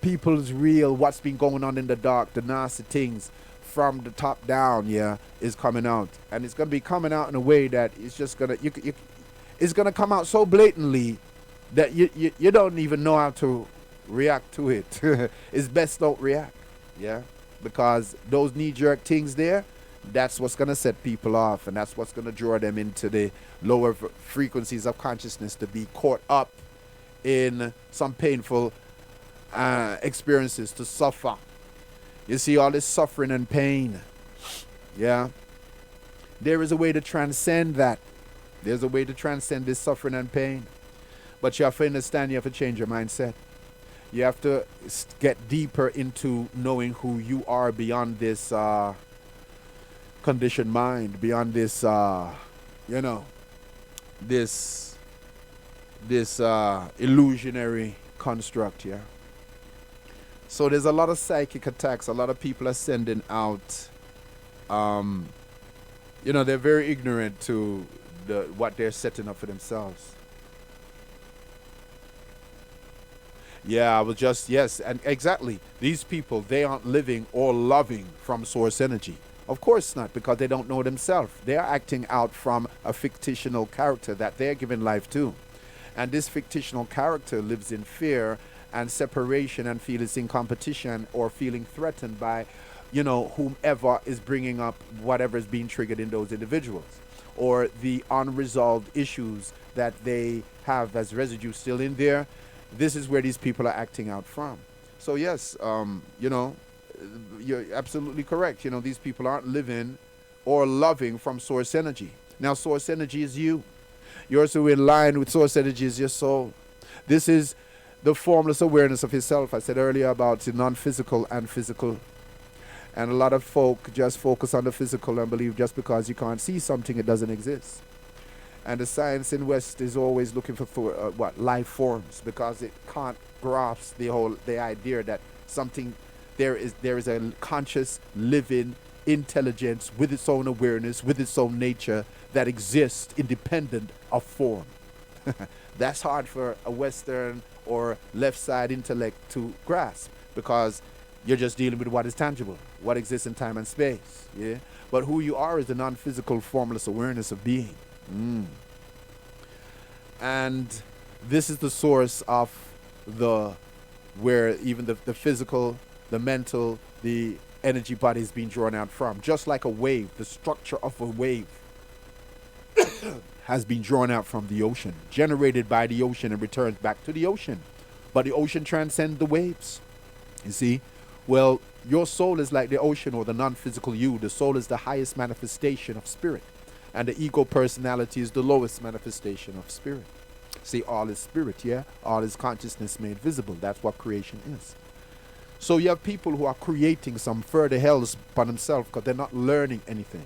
people's real what's been going on in the dark, the nasty things from the top down, yeah, is coming out, and it's gonna be coming out in a way that it's just gonna it's gonna come out so blatantly that you don't even know how to react to it. It's best don't react, yeah, because those knee-jerk things there, that's what's gonna set people off, and that's what's gonna draw them into the lower frequencies of consciousness to be caught up in some painful experiences, to suffer. You see all this suffering and pain, yeah. There is a way to transcend that. There's a way to transcend this suffering and pain. But you have to understand, you have to change your mindset. You have to get deeper into knowing who you are beyond this conditioned mind, beyond this, this illusionary construct, yeah. So there's a lot of psychic attacks. A lot of people are sending out, they're very ignorant to what they're setting up for themselves. Yeah, yes, and exactly. These people, they aren't living or loving from source energy. Of course not, because they don't know themselves. They're acting out from a fictional character that they're giving life to. And this fictional character lives in fear and separation and feels in competition or feeling threatened by, whomever is bringing up whatever is being triggered in those individuals, or the unresolved issues that they have as residue still in there. This is where these people are acting out from. So yes, you're absolutely correct. These people aren't living or loving from source energy. Now, source energy is you. You're also in line with source energy is your soul. This is the formless awareness of yourself. I said earlier about the non-physical and physical. And a lot of folk just focus on the physical and believe just because you can't see something, it doesn't exist. And the science in West is always looking for life forms, because it can't grasp the idea that something there is a conscious living intelligence with its own awareness, with its own nature, that exists independent of form. That's hard for a Western or left side intellect to grasp, because you're just dealing with what is tangible, what exists in time and space. Yeah, but who you are is the non-physical, formless awareness of being. And this is the source of where even the physical, the mental, the energy body is being drawn out from. Just like a wave, the structure of a wave has been drawn out from the ocean, generated by the ocean, and returns back to the ocean. But the ocean transcends the waves. You see? Well, your soul is like the ocean, or the non-physical you. The soul is the highest manifestation of spirit, and the ego personality is the lowest manifestation of spirit. See, all is spirit, yeah? All is consciousness made visible. That's what creation is. So you have people who are creating some further hells upon themselves because they're not learning anything.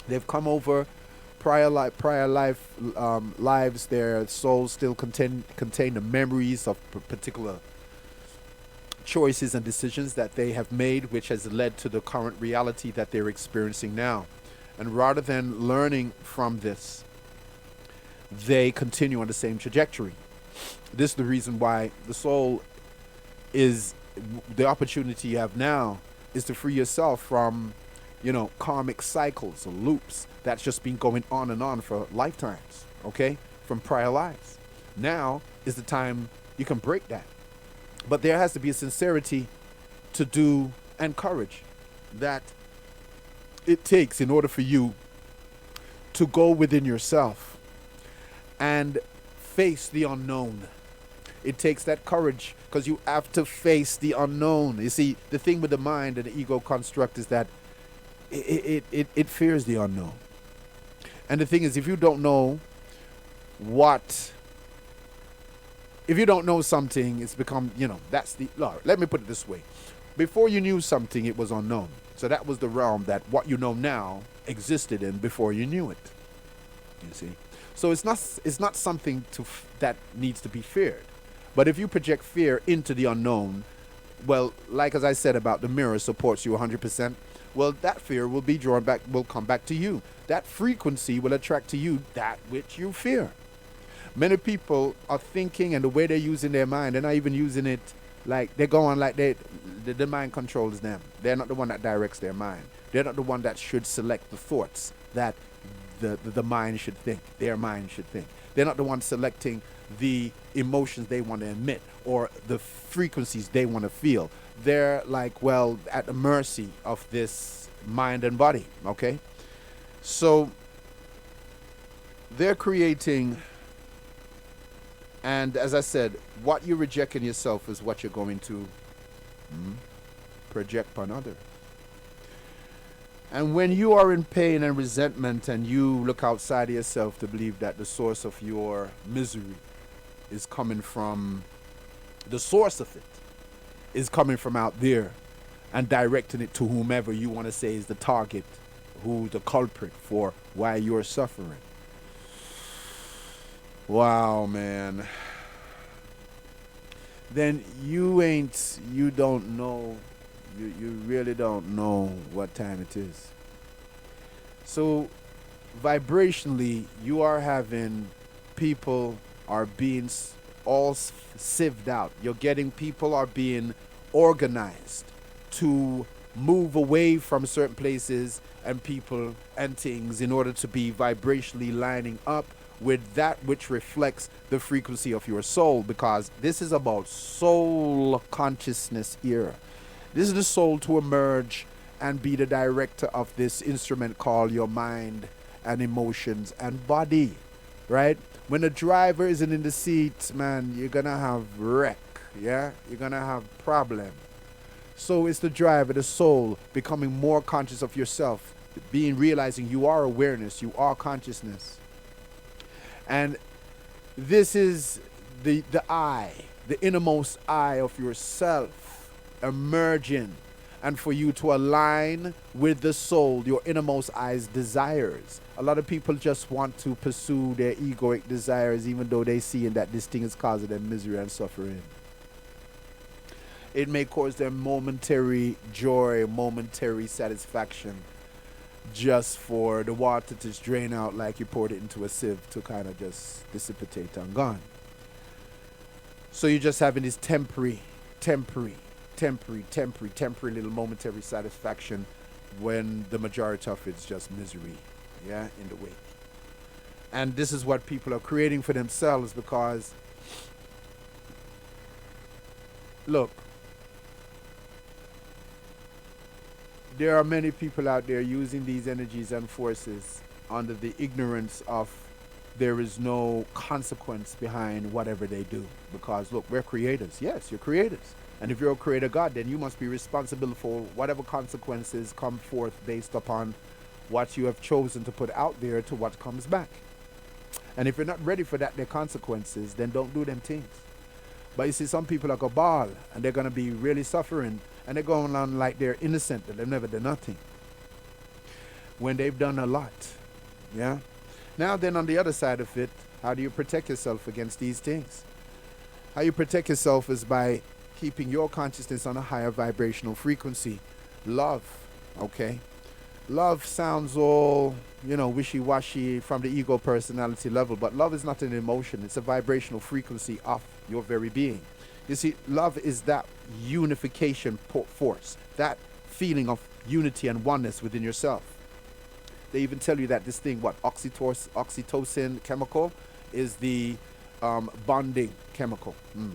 They've come over prior lives. Their souls still contain the memories of particular choices and decisions that they have made, which has led to the current reality that they're experiencing now. And rather than learning from this, they continue on the same trajectory. This is the reason why the soul is the opportunity you have now is to free yourself from, karmic cycles or loops that's just been going on and on for lifetimes, okay, from prior lives. Now is the time you can break that. But there has to be a sincerity to do and courage that it takes in order for you to go within yourself and face the unknown. It takes that courage, because you have to face the unknown. You see, the thing with the mind and the ego construct is that it fears the unknown. And the thing is, if you don't know something, it's become, that's the, let me put it this way. Before you knew something, it was unknown. So that was the realm that what you know now existed in before you knew it. You see? So it's not something that needs to be feared. But if you project fear into the unknown, well, like as I said about the mirror supports you 100%, well, that fear will be drawn back, will come back to you. That frequency will attract to you that which you fear. Many people are thinking, and the way they're using their mind, they're not even using it like they're going like the mind controls them. They're not the one that directs their mind. They're not the one that should select the thoughts that the mind should think, their mind should think. They're not the one selecting the emotions they want to emit or the frequencies they want to feel. They're like, well, at the mercy of this mind and body, okay? So they're creating, and as I said, what you reject in yourself is what you're going to project upon others. And when you are in pain and resentment and you look outside of yourself to believe that the source of your misery is coming from, the source of it is coming from out there, and directing it to whomever you want to say is the target, who's the culprit for why you're suffering. Wow, man. Then you don't know, you really don't know what time it is. So vibrationally, you are having people are being all sieved out. You're getting people are being organized to move away from certain places and people and things in order to be vibrationally lining up with that which reflects the frequency of your soul, because this is about soul consciousness here. This is the soul to emerge and be the director of this instrument called your mind and emotions and body, right? When the driver isn't in the seat, man, you're gonna have wreck, yeah? You're gonna have problem. So it's the driver, the soul, becoming more conscious of yourself, realizing you are awareness, you are consciousness. And this is the I, the innermost I of yourself emerging, and for you to align with the soul, your innermost I's desires. A lot of people just want to pursue their egoic desires, even though they see that this thing is causing them misery and suffering. It may cause them momentary joy, momentary satisfaction, just for the water to just drain out like you poured it into a sieve to kind of just dissipate and gone. So you're just having this temporary little momentary satisfaction when the majority of it's just misery, yeah, in the wake. And this is what people are creating for themselves, because, look, there are many people out there using these energies and forces under the ignorance of there is no consequence behind whatever they do. Because, look, we're creators. Yes, you're creators. And if you're a creator God, then you must be responsible for whatever consequences come forth based upon what you have chosen to put out there to what comes back. And if you're not ready for that, their consequences, then don't do them things. But you see, some people are going to bawl, and they're going to be really suffering, and they're going on like they're innocent, that they've never done nothing, when they've done a lot. Yeah? Now then, on the other side of it, how do you protect yourself against these things? How you protect yourself is by keeping your consciousness on a higher vibrational frequency. Love, okay? Love sounds all, wishy-washy from the ego personality level, but love is not an emotion. It's a vibrational frequency of your very being. You see, love is that unification force, that feeling of unity and oneness within yourself. They even tell you that this thing, oxytocin chemical, is the bonding chemical,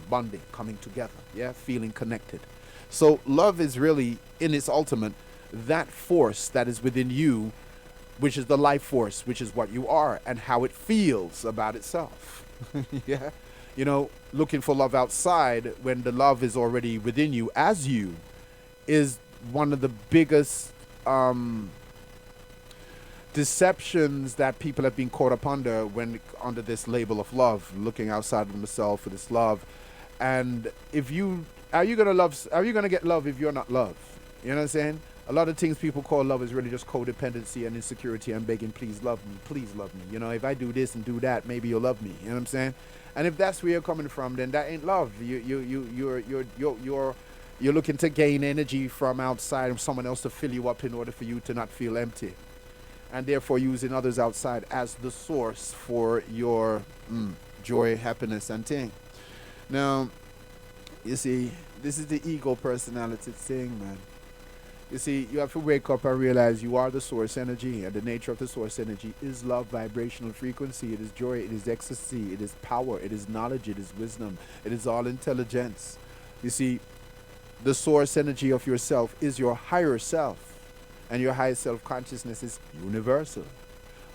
bonding, coming together, yeah, feeling connected. So love is really, in its ultimate, that force that is within you, which is the life force, which is what you are and how it feels about itself. Yeah, looking for love outside when the love is already within you as you is one of the biggest deceptions that people have been caught up under under this label of love, looking outside of themselves for this love. And are you gonna get love if you're not love? You know what I'm saying? A lot of things people call love is really just codependency and insecurity and begging, please love me, please love me. You know, if I do this and do that, maybe you'll love me. You know what I'm saying? And if that's where you're coming from, then that ain't love. You're looking to gain energy from outside of someone else to fill you up in order for you to not feel empty, and therefore using others outside as the source for your joy, happiness, and thing. Now, you see, this is the ego personality thing, man. You see, you have to wake up and realize you are the source energy, and the nature of the source energy is love, vibrational frequency. It is joy, it is ecstasy, it is power, it is knowledge, it is wisdom, it is all intelligence. You see, the source energy of yourself is your higher self, and your higher self consciousness is universal.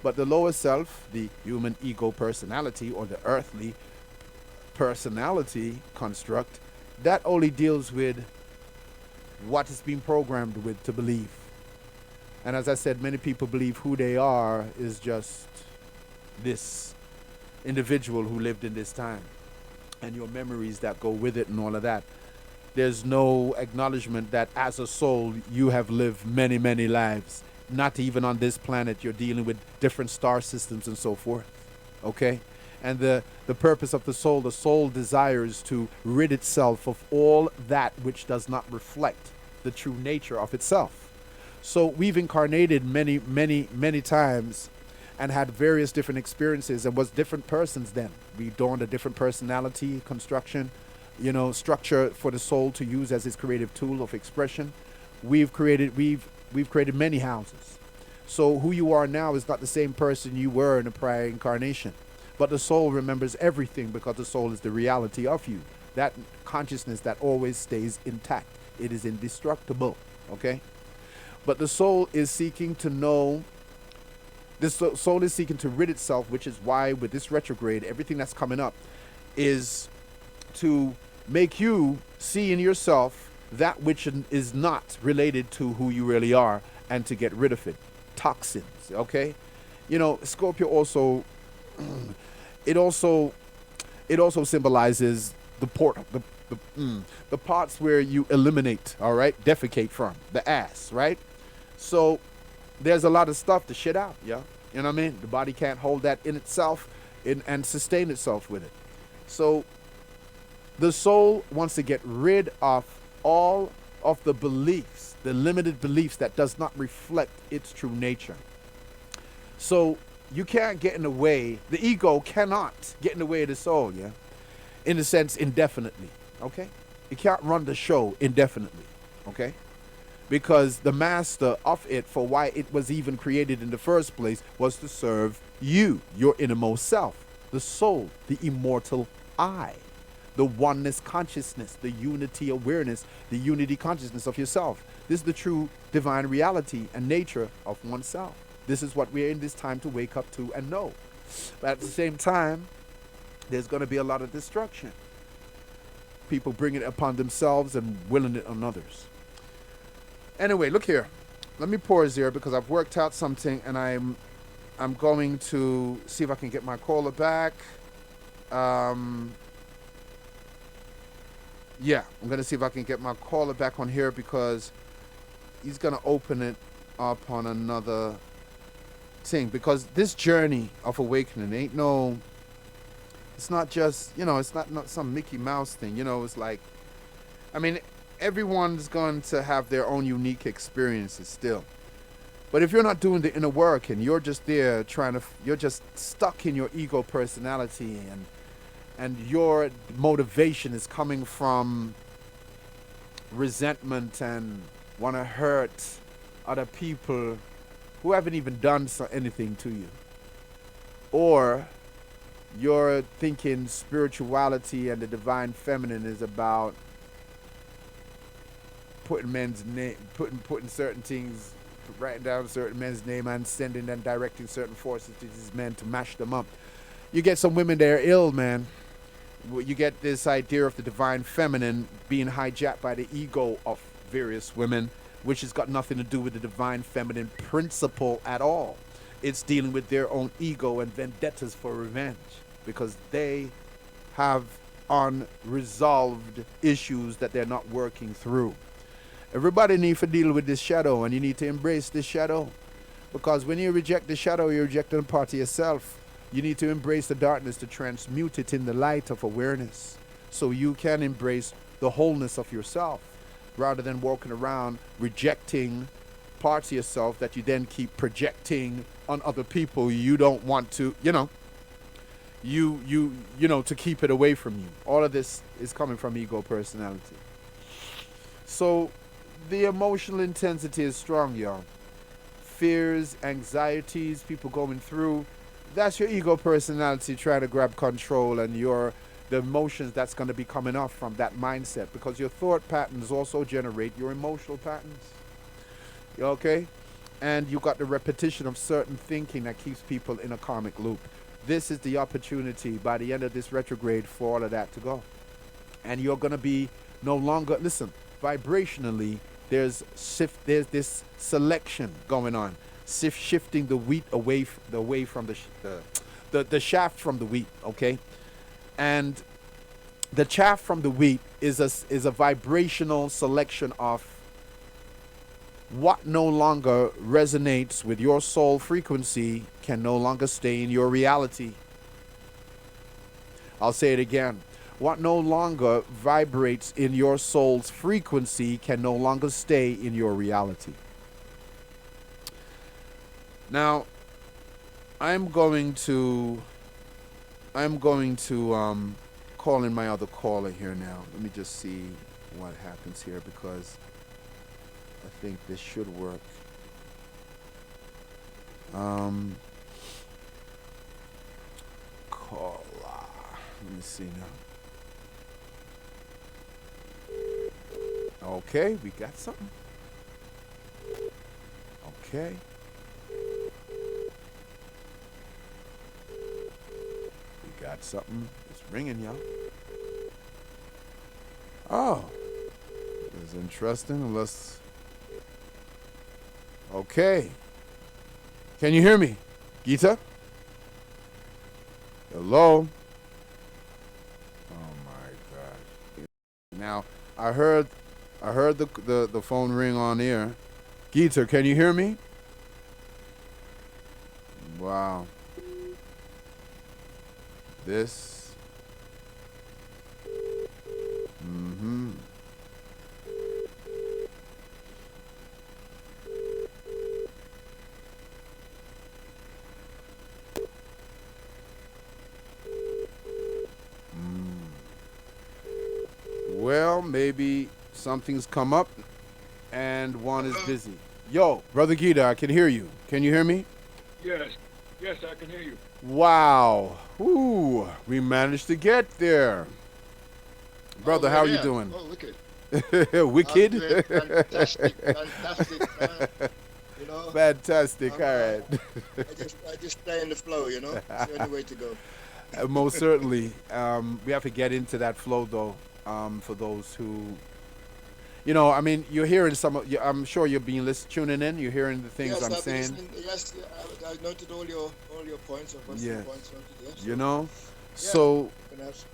But the lower self, the human ego personality or the earthly personality construct, that only deals with what is being programmed with to believe. And as I said, many people believe who they are is just this individual who lived in this time and your memories that go with it and all of that. There's no acknowledgement that as a soul you have lived many, many lives. Not even on this planet, you're dealing with different star systems and so forth. Okay? And the purpose of the soul desires to rid itself of all that which does not reflect the true nature of itself. So we've incarnated many, many, many times and had various different experiences and was different persons then. We donned a different personality construction, structure for the soul to use as its creative tool of expression. We've created many houses. So who you are now is not the same person you were in a prior incarnation. But the soul remembers everything because the soul is the reality of you. That consciousness that always stays intact. It is indestructible. Okay? But the soul is seeking to know, soul is seeking to rid itself, which is why with this retrograde, everything that's coming up is to make you see in yourself that which is not related to who you really are and to get rid of it. Toxins. Okay? Scorpio also it also symbolizes the parts where you eliminate, all right, defecate from, the ass, right? So there's a lot of stuff to shit out, yeah. You know what I mean? The body can't hold that in itself and sustain itself with it. So the soul wants to get rid of all of the beliefs, the limited beliefs that does not reflect its true nature. So you can't get in the way, the ego cannot get in the way of the soul, yeah? In a sense, indefinitely, okay? It can't run the show indefinitely, okay? Because the master of it, for why it was even created in the first place, was to serve you, your innermost self, the soul, the immortal I, the oneness consciousness, the unity awareness, the unity consciousness of yourself. This is the true divine reality and nature of oneself. This is what we're in this time to wake up to and know. But at the same time, there's going to be a lot of destruction. People bring it upon themselves and willing it on others. Anyway, look here. Let me pause here because I've worked out something and I'm going to see if I can get my caller back. Yeah, I'm going to see if I can get my caller back on here because he's going to open it up on another thing. Because this journey of awakening it's not just, it's not some Mickey Mouse thing. It's like, everyone's going to have their own unique experiences still. But if you're not doing the inner work and you're just there you're just stuck in your ego personality and your motivation is coming from resentment and want to hurt other people who haven't even done anything to you. Or you're thinking spirituality and the divine feminine is about putting certain things, writing down certain men's name and sending and directing certain forces to these men to mash them up. You get some women that are ill, man. You get this idea of the divine feminine being hijacked by the ego of various women, which has got nothing to do with the divine feminine principle at all. It's dealing with their own ego and vendettas for revenge because they have unresolved issues that they're not working through. Everybody needs to deal with this shadow, and you need to embrace this shadow. Because when you reject the shadow, you're rejecting a part of yourself. You need to embrace the darkness to transmute it in the light of awareness so you can embrace the wholeness of yourself rather than walking around rejecting parts of yourself that you then keep projecting on other people you don't want to, to keep it away from you. All of this is coming from ego personality. So the emotional intensity is strong, y'all. Fears, anxieties, people going through, that's your ego personality trying to grab control, and the emotions that's going to be coming off from that mindset, because your thought patterns also generate your emotional patterns. Okay? And you got the repetition of certain thinking that keeps people in a karmic loop. This is the opportunity by the end of this retrograde for all of that to go. And you're going to be no longer, listen, vibrationally, there's this selection going on, shifting the wheat away from the shaft from the wheat, okay? And the chaff from the wheat is a vibrational selection of what no longer resonates with your soul frequency can no longer stay in your reality. I'll say it again. What no longer vibrates in your soul's frequency can no longer stay in your reality. Now, I'm going to call in my other caller here now. Let me just see what happens here, because I think this should work. Caller. Let me see now. Okay, we got something. Okay. We got something. It's ringing, y'all. Oh. That's interesting. Unless. Okay. Can you hear me? Gita? Hello? Oh my God. Now, I heard the phone ring on air. Gita, can you hear me? Wow. This. Mm-hmm. Well, maybe something's come up and one is busy. Yo, Brother Gita, I can hear you. Can you hear me? Yes. Yes, I can hear you. Wow. Ooh, we managed to get there. Brother, how are you yeah. doing? Oh, look at Wicked? I'm doing fantastic, fantastic, man. You know, Fantastic. All uh, right. I just stay in the flow. It's the only way to go. Most certainly. We have to get into that flow, though, for those who, I mean, you're hearing I'm sure you're tuning in. You're hearing the things Yes, I'm I've been saying. listening. Yes, yeah, I noted all your points. I've got some Yeah. points noted. Yeah, You so know? yeah, So, gonna have.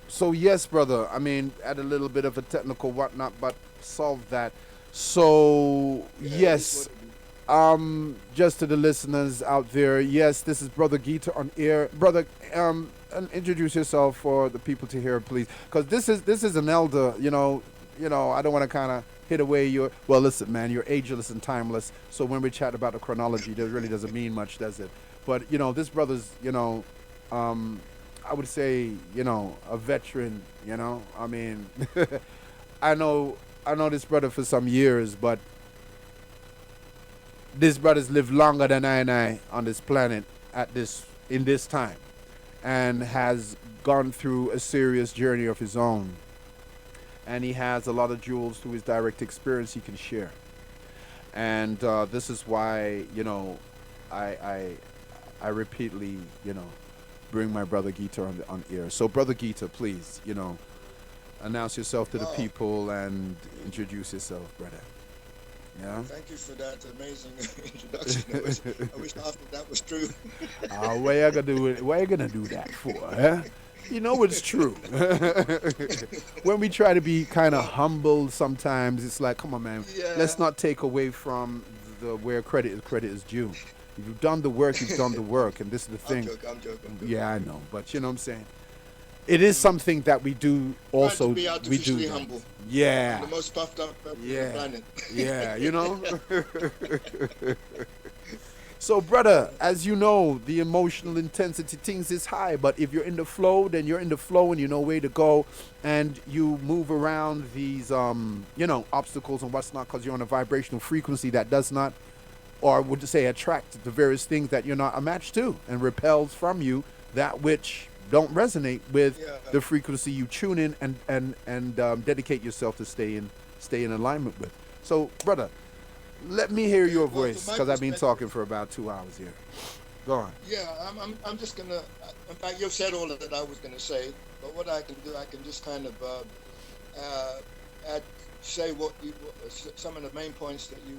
so yes, brother. I mean, add a little bit of a technical whatnot, but solve that. So, Yeah, it is yes. what it is. Just to the listeners out there, yes, this is Brother Gita on air. Brother, and introduce yourself for the people to hear, please, because this is an elder. I don't want to kind of hit away your. Well, listen, man, you're ageless and timeless. So when we chat about the chronology, that really doesn't mean much, does it? But this brother's, I would say, a veteran. I mean, I know this brother for some years, but this brother's lived longer than I and I on this planet in this time, and has gone through a serious journey of his own. And he has a lot of jewels through his direct experience he can share. And this is why, I repeatedly, bring my brother Gita on air. So, Brother Gita, please, announce yourself to the Wow. people and introduce yourself, brother. Yeah. Thank you for that amazing introduction. I wish half of that was true. What you gonna do? What you gonna do that for? Huh? You know it's true. When we try to be kind of Well, humble, sometimes it's like, come on, man, yeah, let's not take away from the where credit is due. If you've done the work, you've done the I'm, work, and this is the I'm thing. joking, I'm joking, I'm joking. Yeah, I know, but you know what I'm saying. It is Mm. something that we do Trying to also. be We do artificially that. humble. I'm Yeah, the most puffed up person on the yeah, planet. yeah. You know. So, brother, as you know, the emotional intensity things is high, but if you're in the flow, then you're in the flow and you know where to go, and you move around these, obstacles and what's not, because you're on a vibrational frequency that does not, or would you say, attract the various things that you're not a match to, and repels from you that which don't resonate with Yeah. the frequency you tune in and dedicate yourself to stay in alignment with. So, brother, let me hear Okay. your Well, from voice my because I've been perspective, talking for about 2 hours here. Go on. yeah, I'm just gonna. In fact, you've said all that I was gonna say. But what I can do, I can just kind of uh, add, say some of the main points that you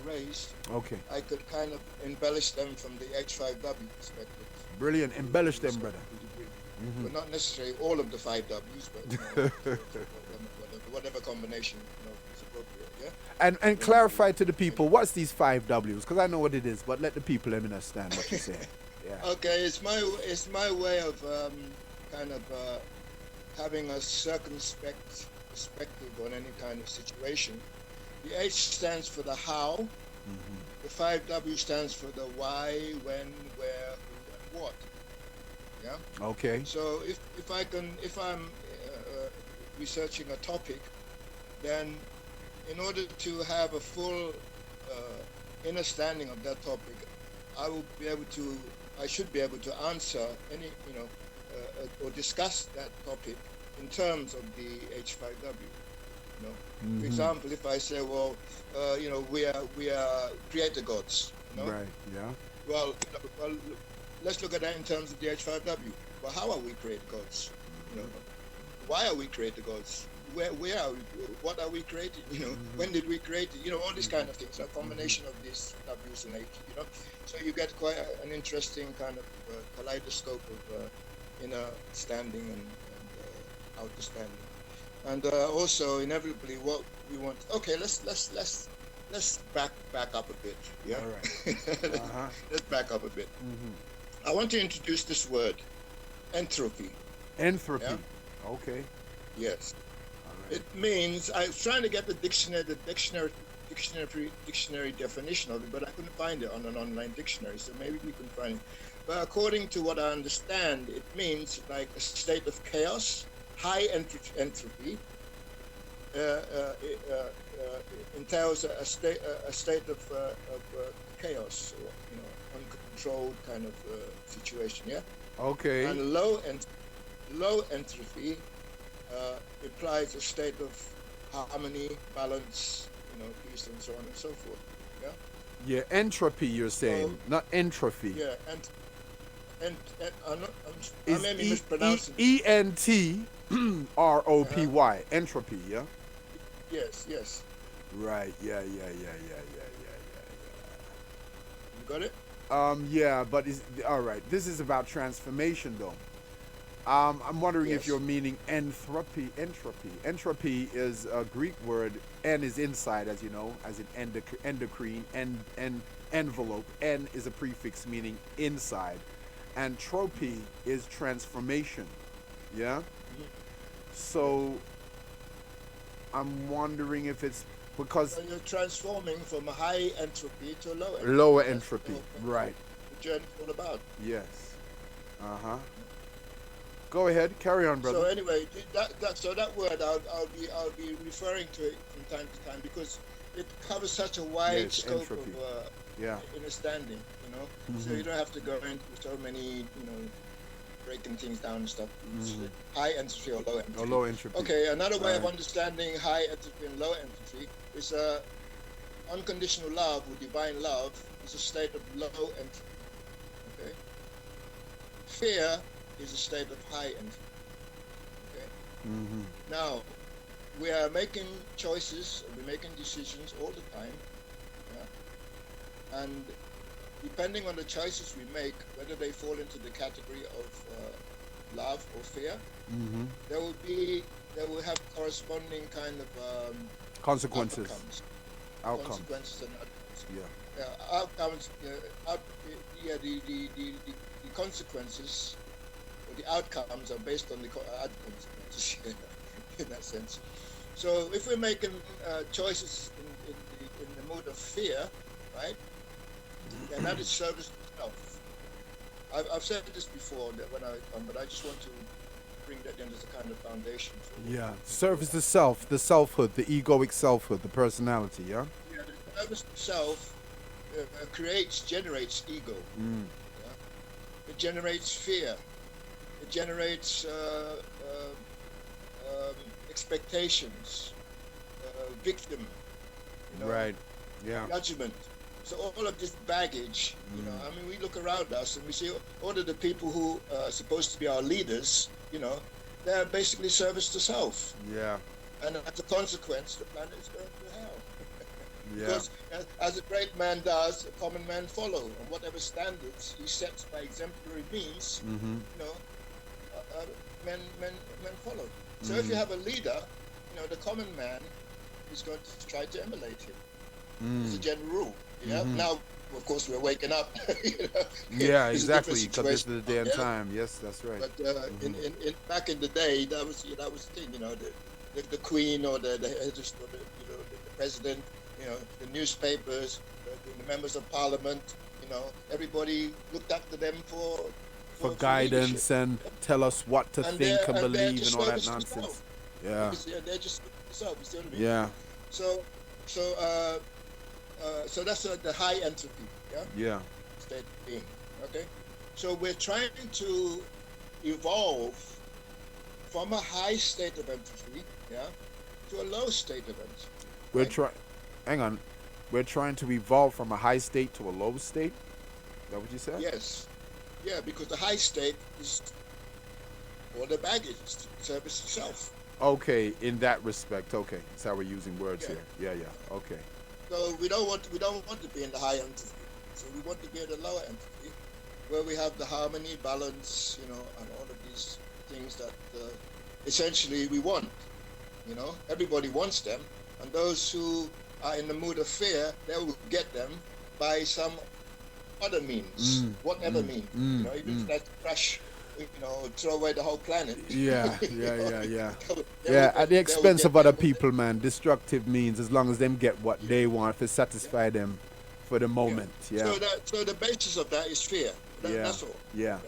raised. Okay. I could kind of embellish them from the H5W perspective, Brilliant. Embellish to a them, brother. certain degree. But not necessarily all of the five W's, but whatever combination is appropriate. Yeah. And When we, clarify to the when, people what's these 5 W's because I know what it is, but let the people let me understand what you're saying. Yeah. okay, it's my way of kind of having a circumspect perspective on any kind of situation. The H stands for the how. The five W stands for the why, when, where, who, and what. Yeah. Okay. So if I'm researching a topic, then in order to have a full understanding of that topic, I should be able to answer any, or discuss that topic in terms of the H5W. For example, if I say, well, we are creator gods. Right. Yeah. Well, let's look at that in terms of the H5W. Well, how are we creator gods? You know, why are we creator gods? Where are we? What are we creating? When did we create it? All these kind of things. A combination of these W's and H. So you get quite an interesting kind of kaleidoscope of inner standing and outer standing. And also, inevitably, what we want. Okay, let's back up a bit. Yeah. All right. Uh-huh. Let's back up a bit. I want to introduce this word, entropy. Entropy. Yeah? Okay. Yes. All right. It means I was trying to get the dictionary definition of it, but I couldn't find it on an online dictionary. So maybe you can find it. But according to what I understand, it means like a state of chaos, high entropy. Entails a state of chaos, or uncontrolled kind of situation. Yeah. Okay. And low entropy implies a state of harmony, balance, peace, and so on and so forth. Yeah. Yeah. Entropy. You're saying, So not entropy. yeah, and I Is may be mispronouncing. ENTROPY. Uh-huh. Entropy. Yeah. Yes. Right. Yeah. You got it. Yeah, but is all right. This is about transformation, though. I'm wondering if you're Yes. meaning entropy. Entropy is a Greek word. En is inside, as you know, as in endocrine. And envelope. En is a prefix meaning inside. And tropy is transformation. Yeah. Mhm. Yes. So I'm wondering if it's because So you're transforming from a high entropy to a low entropy. lower That's the entropy. whole thing. Right. The journey's all about. Yes. Uh huh. Go ahead. Carry on, So brother. anyway, that word I'll be referring to it from time to time because it covers such a wide Yes. scope of Entropy. Yeah. understanding. So you don't have to go into so many breaking things down and stuff. It's high entropy or low Or entropy. low entropy. Okay, another way of Right. understanding high entropy and low entropy is unconditional love or divine love is a state of low entropy. Okay, fear is a state of high entropy. Okay, now we are making choices, we're making decisions all the time, yeah? And depending on the choices we make, whether they fall into the category of love or fear, Mm-hmm. there will be there will have corresponding kind of Consequences. outcomes, Outcomes. consequences and outcomes. Yeah. Outcomes, yeah, the consequences or the outcomes are based on the consequences in that sense. So if we're making choices in the mode of fear, right, then that is service to self. I've said this before that when I come, but I just want to bring that in as a kind of foundation for Yeah. Service the self, the selfhood, the egoic selfhood, the personality. Yeah. yeah, the service to self generates ego. Mm. Yeah? It generates fear. It generates expectations, victim, Right. Yeah. judgment. So all of this baggage, I mean, we look around us and we see all of the people who are supposed to be our leaders, they're basically service to self. Yeah. And as a consequence, the planet is going to hell. Yeah. Because as a great man does, a common man follow. And whatever standards he sets by exemplary means, Mm-hmm. Men follow. So if you have a leader, the common man is going to try to emulate him. It's a general rule. Yeah. Mhm. Now, of course, we're waking up. Yeah, It's a exactly. different Because this is the day and yeah. time. Yes, that's right. But in back in the day, that was the thing. The queen or the president, the newspapers, the members of parliament. Everybody looked up to them For leadership. guidance and tell us what to And think they're- and and they're believe just and all that service to nonsense. self. Yeah. Because, they're just themselves. You see what I mean? Yeah. So that's the high entropy, Yeah. state of being. Okay, so we're trying to evolve from a high state of entropy, to a low state of entropy. We're Right. trying. Hang on. We're trying to evolve from a high state to a low state. Is that what you said? Yes, yeah, because the high state is all the baggage, it's service to self. Okay. In that respect. Okay. That's how we're using words Yeah. here. Yeah. Okay. So we don't want to be in the high entropy. So we want to be in the lower entropy, where we have the harmony, balance, and all of these things that essentially we want. Everybody wants them, and those who are in the mood of fear, they will get them by some other means, whatever means. Even if that's crash, throw away the whole planet. Yeah. They Yeah. will At the get- expense they of will other get- people, man. Destructive means, as long as them get what they want, to satisfy them for the moment. Yeah. So the basis of that is fear. Yeah. That's all. Yeah.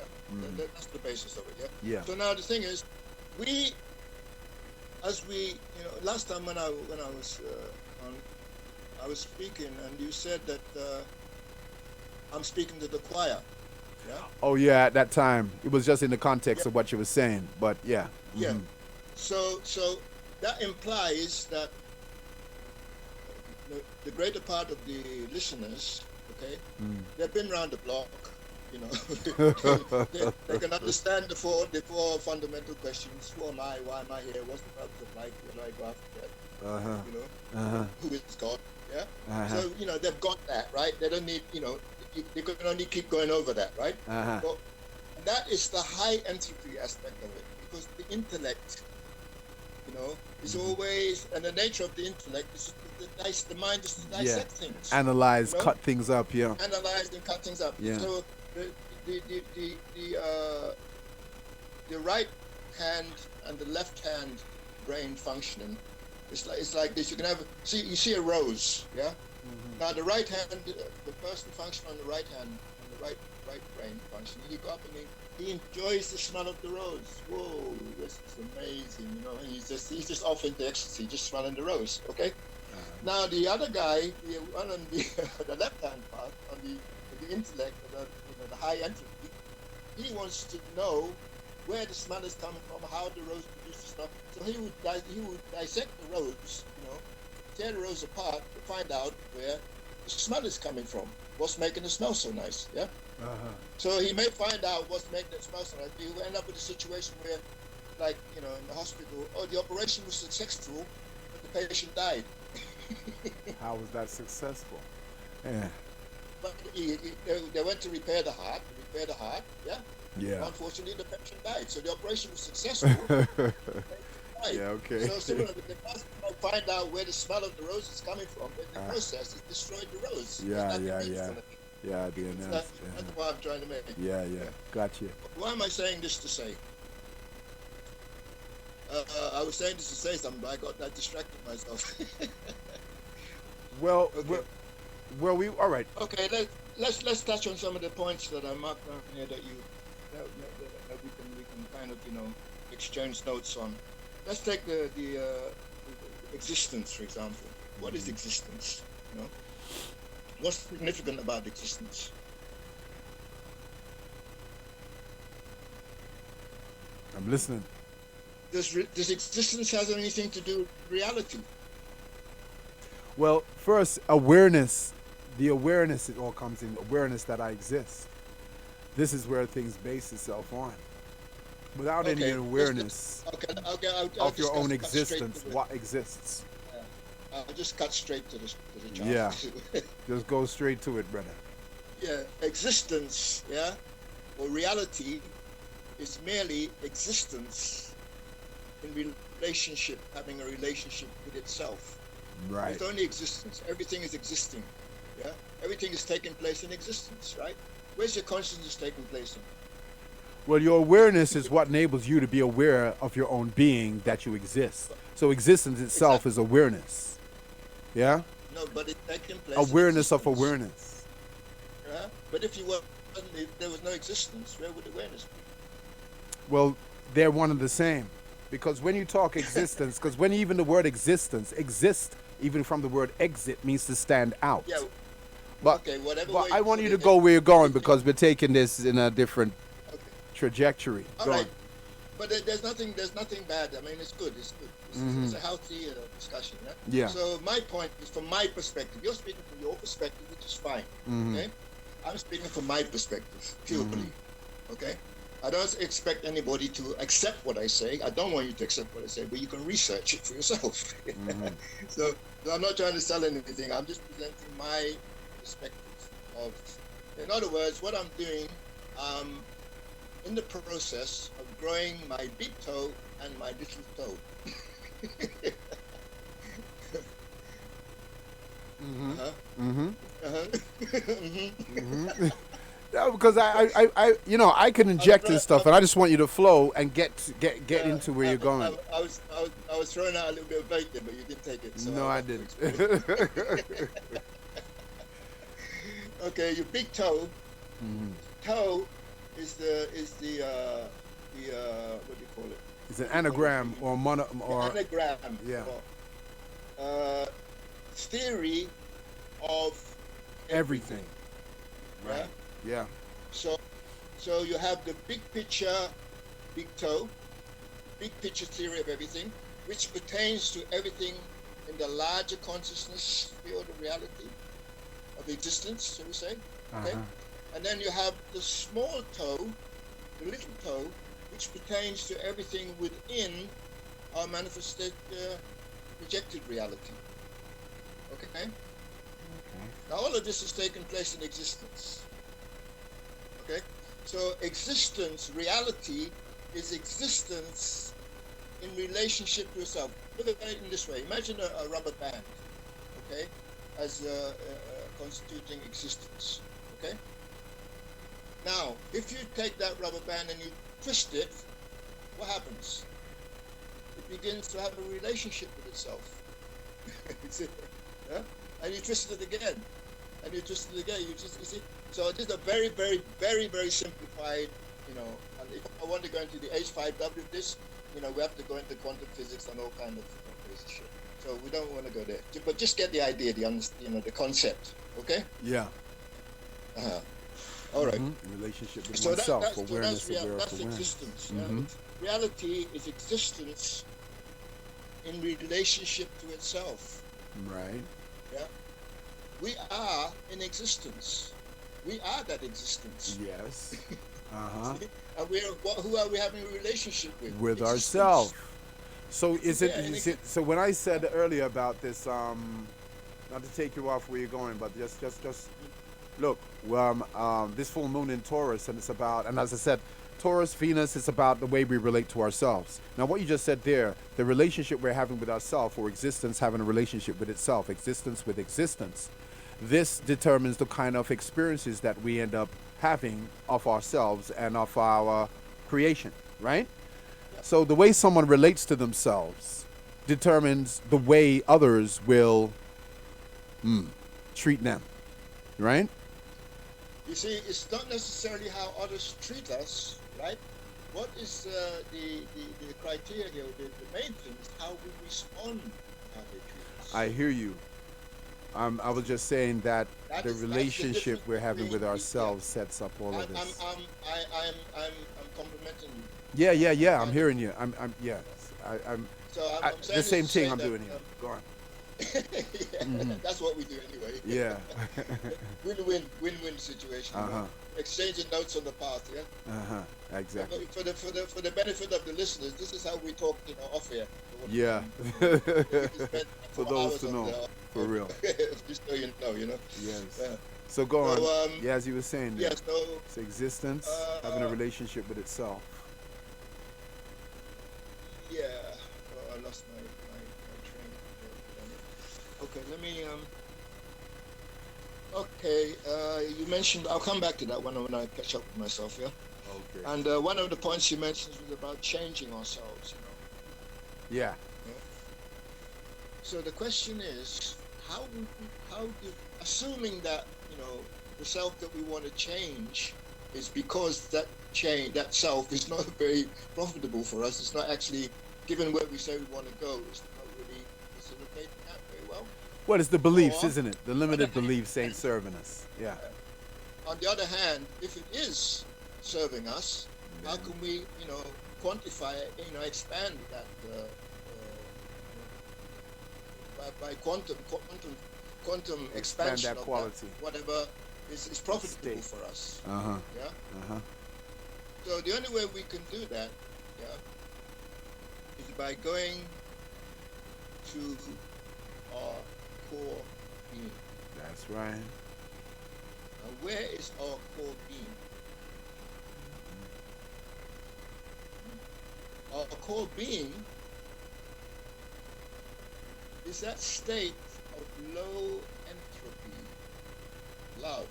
That's the basis of it. Yeah. So now the thing is, last time when I was I was speaking, and you said that I'm speaking to the choir. Yeah. Oh yeah. At that time, it was just in the context Yeah. of what you were saying. But yeah. Yeah. Mhm. So that implies that the greater part of the listeners, okay, they've been around the block. They can understand the four fundamental questions: who am I? Why am I here? What's the purpose of life? Where do I go after death? Who is God? Yeah. So they've got that right. They don't need they can only keep going over that, right? But that is the high entropy aspect of it, because the intellect, is always, and the nature of the intellect is the mind is to dissect things, Analyze, cut things up. Yeah. analyze and cut things up. Yeah. So the right hand and the left hand brain functioning, it's like this. You can have you see a rose, yeah. Now the right hand, the person functioning on the right hand and the right brain functioning, he go up and he enjoys the smell of the rose. Whoa, this is amazing, He's just off into ecstasy, just smelling the rose. Okay. Now the other guy, the one on the the left hand part, on the intellect, the high entropy, he wants to know where the smell is coming from, how the rose produces smell. So he would dissect the rose, tear the rose apart to find out where the smell is coming from. What's making the smell so nice? Yeah. So he may find out what's making it smell so nice. He will end up with a situation where, like in the hospital, the operation was successful, but the patient died. How was that successful? Yeah. But they went to repair the heart, yeah. Yeah. Unfortunately, the patient died. So the operation was successful. Right. Yeah, okay. So similarly, the person might find out where the smell of the rose is coming from, but in the Ah, process, it destroyed the rose. There's yeah, nothing yeah, yeah. meaningful in it. Yeah, the It's announce. not, that's what I'm trying to make. Yeah, yeah. Yeah. Gotcha. Why am I saying this to say? I was saying this to say something, but I distracted myself. Well, Okay. we all right. Okay. Let's touch on some of the points that I marked down here that we can kind of exchange notes on. Let's take the existence, for example. What is existence? You know, what's significant about existence? I'm listening. Does existence have anything to do with reality? Well, first, awareness. The awareness, it all comes in awareness that I exist. This is where things base itself on. Without any Okay. awareness Okay. I'll of your just own cut straight existence, to what exists? I'll just cut straight to the chart. Yeah. Just go straight to it, brother. Yeah. Existence. Yeah. Or reality is merely existence in relationship, having a relationship with itself. Right. It's only existence. Everything is existing. Yeah. Everything is taking place in existence. Right. Where's your consciousness taking place in? Well, your awareness is what enables you to be aware of your own being that you exist. So existence itself Exactly. is awareness. Yeah? No, but it's taking place. Awareness in of existence. awareness. Yeah. But if there was no existence, where would awareness be? Well, they're one and the same. Because when you talk existence, because when even the word existence, exist, even from the word exit, means to stand out. Yeah. But, Okay. Whatever. but way I want put you to it, go where you're going because we're taking this in a different Okay. trajectory. All Go right. on. But there's nothing bad. I mean, it's good. It's good. It's a healthy discussion. Yeah. Yeah. So my point is from my perspective. You're speaking from your perspective, which is fine. Okay. I'm speaking from my perspective purely. Okay. I don't expect anybody to accept what I say. I don't want you to accept what I say, but you can research it for yourself. So I'm not trying to sell anything. I'm just presenting my perspective of. In other words, what I'm doing, in the process of growing my big toe and my little toe. Yeah, because I can inject this stuff, and I just want you to flow and get into where you're going. I was throwing out a little bit of bait there, but you didn't take it. So No, I didn't. Okay, your big toe. Toe is the what do you call it? It's an anagram or Anagram. yeah. Theory of Everything. Yeah? Right. Yeah. So you have the big picture, big toe, big picture theory of everything, which pertains to everything in the larger consciousness field of reality, of existence, shall we say? Okay. And then you have the small toe, the little toe, which pertains to everything within our manifested, projected reality. Okay? Now all of this has taken place in existence. Okay? So existence, reality, is existence in relationship to itself. Look at it in this way. Imagine a rubber band, okay, as constituting existence. Okay? Now, if you take that rubber band and you twist it, what happens? It begins to have a relationship with itself. Yeah? And you twist it again, and you twist it again. You see. So it is a very, very, very, very simplified, And if I want to go into the H5W of this, we have to go into quantum physics and all kind of crazy shit. So we don't want to go there. But just get the idea, the concept. Okay? Yeah. All right. Relationship with So oneself, that's awareness, that's awareness. existence. Yeah? Reality is existence in relationship to itself. Right. Yeah. We are in existence. We are that existence. Yes. And who are we having a relationship with? With Existence. ourselves. So is it? Yeah, So when I said earlier about this, not to take you off where you're going, but just look. This full moon in Taurus, and it's about, and as I said, Taurus, Venus is about the way we relate to ourselves. Now, what you just said there, the relationship we're having with ourselves, or existence having a relationship with itself, existence with existence, this determines the kind of experiences that we end up having of ourselves and of our creation, right? So the way someone relates to themselves determines the way others will treat them, right? You see, it's not necessarily how others treat us, right? What is the criteria here? The main thing is how we respond to how they treat us. I hear you. I was just saying that That's the the relationship difference we're having between with ourselves sets up all of this. I'm complimenting you. Yeah. I'm hearing you. Yes. I'm So I'm saying the same this to thing say I'm that, doing here. Go on. yeah, that's what we do anyway. Yeah. Win-win situation. You know? Exchanging notes on the past. Yeah. Exactly. For the benefit of the listeners, this is how we talk, off air. Yeah. We can spend For 4 those hours to on know, for real. just so you know. Yes. Yeah. So go on. So, Yeah, as you were saying, Yeah. there. So It's existence having a relationship with itself. yeah. Oh, I lost my train. Okay, let me Okay, you mentioned. I'll come back to that one when I catch up with myself. Yeah. Okay. And one of the points you mentioned was about changing ourselves. Yeah. So the question is, assuming that the self that we want to change is because that self is not very profitable for us. It's not actually, given where we say we want to go, it's not really facilitating that very well. Well, it's the beliefs, Or- isn't it? The limited beliefs ain't serving us. Yeah. On the other hand, if it is serving us, how can we, quantify it, expand that by quantum expansion that of quality. whatever is profitable State. for us. Uh-huh. So the only way we can do that, is by going to our core being. That's right. And where is our core being? Our core being is that state of low entropy, love,